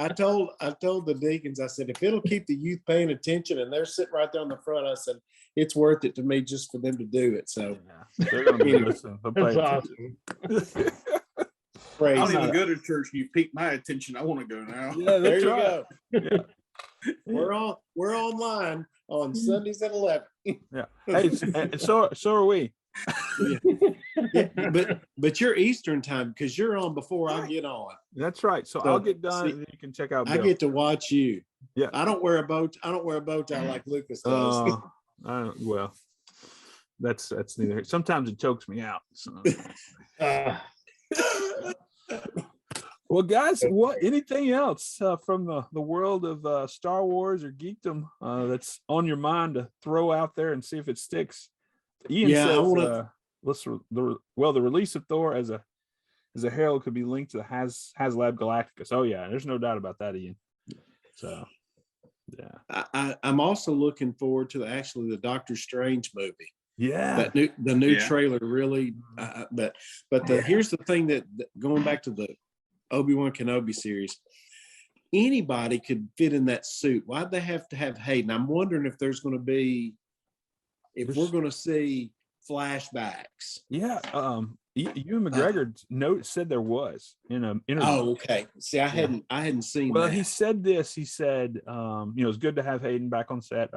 I told the deacons, I said, if it'll keep the youth paying attention and they're sitting right there on the front, I said, it's worth it to me just for them to do it. So they're gonna be listening. That's awesome. Crazy. I don't even go to church. You piqued my attention. I want to go now. Yeah, there you right. go. Yeah. We're online on Sundays at 11. Yeah. Hey, and so are we. Yeah, but you're Eastern time because you're on before I get on. That's right. So I'll get done and then you can check out Bill. I get to watch you. Yeah. I don't wear a bow tie like Lucas does. Well, that's neither. Sometimes it chokes me out. So. Well, guys, anything else from the world of Star Wars or geekdom that's on your mind to throw out there and see if it sticks? Ian says, the release of Thor as a herald could be linked to the HasLab Galacticus. Oh yeah, there's no doubt about that, Ian. So yeah, I'm also looking forward to the Doctor Strange movie. Yeah, the new trailer really. Here's the thing that going back to the Obi-Wan Kenobi series, anybody could fit in that suit. Why'd they have to have Hayden? I'm wondering if there's going to be if we're going to see flashbacks. Yeah. Ewan McGregor said there was in an interview. Oh, okay. See, I hadn't seen Well, that. he said this. He said, it's good to have Hayden back on set.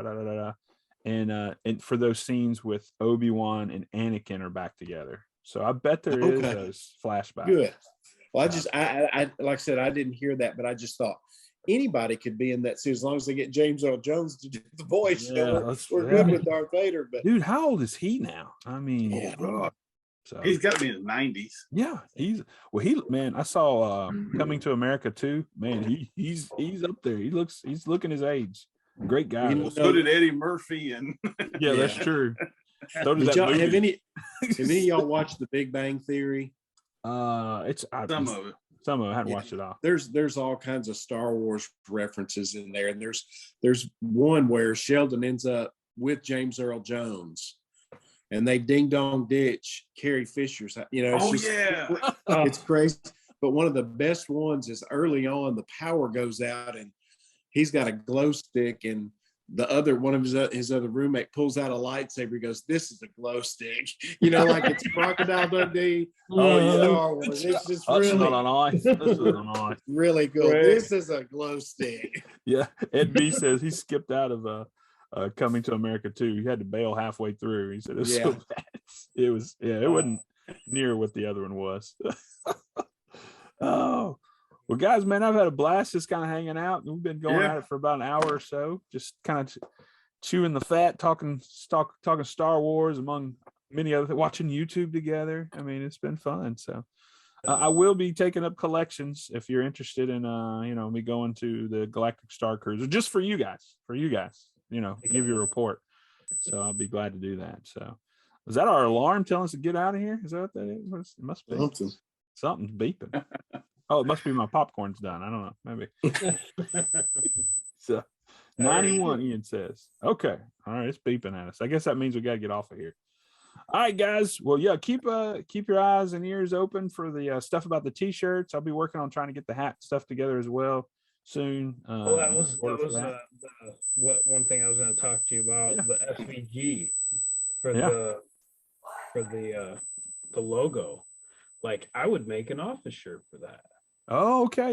And for those scenes with Obi-Wan and Anakin are back together. So I bet there is those flashbacks. Good. Well, I like I said, I didn't hear that, but I just thought anybody could be in that scene as long as they get James Earl Jones to do the voice. We're good with Darth Vader. But dude, how old is he now? I mean, so he's got to be in his 90s. Yeah, I saw Coming to America too. Man, he's up there. He's looking his age. Great guy. So did Eddie Murphy and yeah, that's true. So did have any of y'all watched The Big Bang Theory? Some of it. Some of it. I hadn't watched it all. There's all kinds of Star Wars references in there, and there's one where Sheldon ends up with James Earl Jones, and they ding dong ditch Carrie Fisher's. It's crazy. But one of the best ones is early on, the power goes out, and he's got a glow stick, and the other one of his other roommate pulls out a lightsaber. He goes, "This is a glow stick," like it's Crocodile Dundee. Star Wars. It's just really on ice. This is on ice. Really cool. Right. This is a glow stick. Yeah, Ed B says he skipped out of Coming to America too. He had to bail halfway through. He said it was so bad. It wasn't near what the other one was. Oh. Well, guys, man, I've had a blast just kind of hanging out. We've been going at it for about an hour or so, just kind of chewing the fat, talking Star Wars among many other things, watching YouTube together. I mean, it's been fun. So I will be taking up collections if you're interested in, me going to the Galactic Starcruiser just for you guys, give you a report. So I'll be glad to do that. So is that our alarm telling us to get out of here? Is that what that is? It must be. Something's beeping. Oh, it must be my popcorn's done. I don't know. Maybe. So 91, Ian says. Okay. All right. It's beeping at us. I guess that means we got to get off of here. All right, guys. Well, yeah, keep your eyes and ears open for the stuff about the t-shirts. I'll be working on trying to get the hat stuff together as well soon. That was one thing I was going to talk to you about, the SVG for the logo. Like, I would make an office shirt for that. Oh, okay.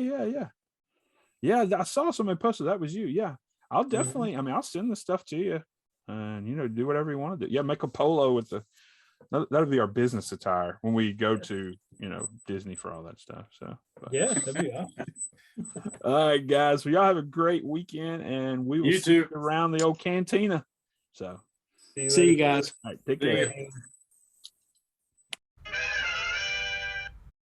Yeah. I saw somebody posted that was you. Yeah. I'll definitely, I'll send the stuff to you and, do whatever you want to do. Yeah. Make a polo with that'll be our business attire when we go to, Disney for all that stuff. So, that'd be awesome. All right, guys. Well, y'all have a great weekend and we will see you around the old cantina. So see you guys. All right. Take care.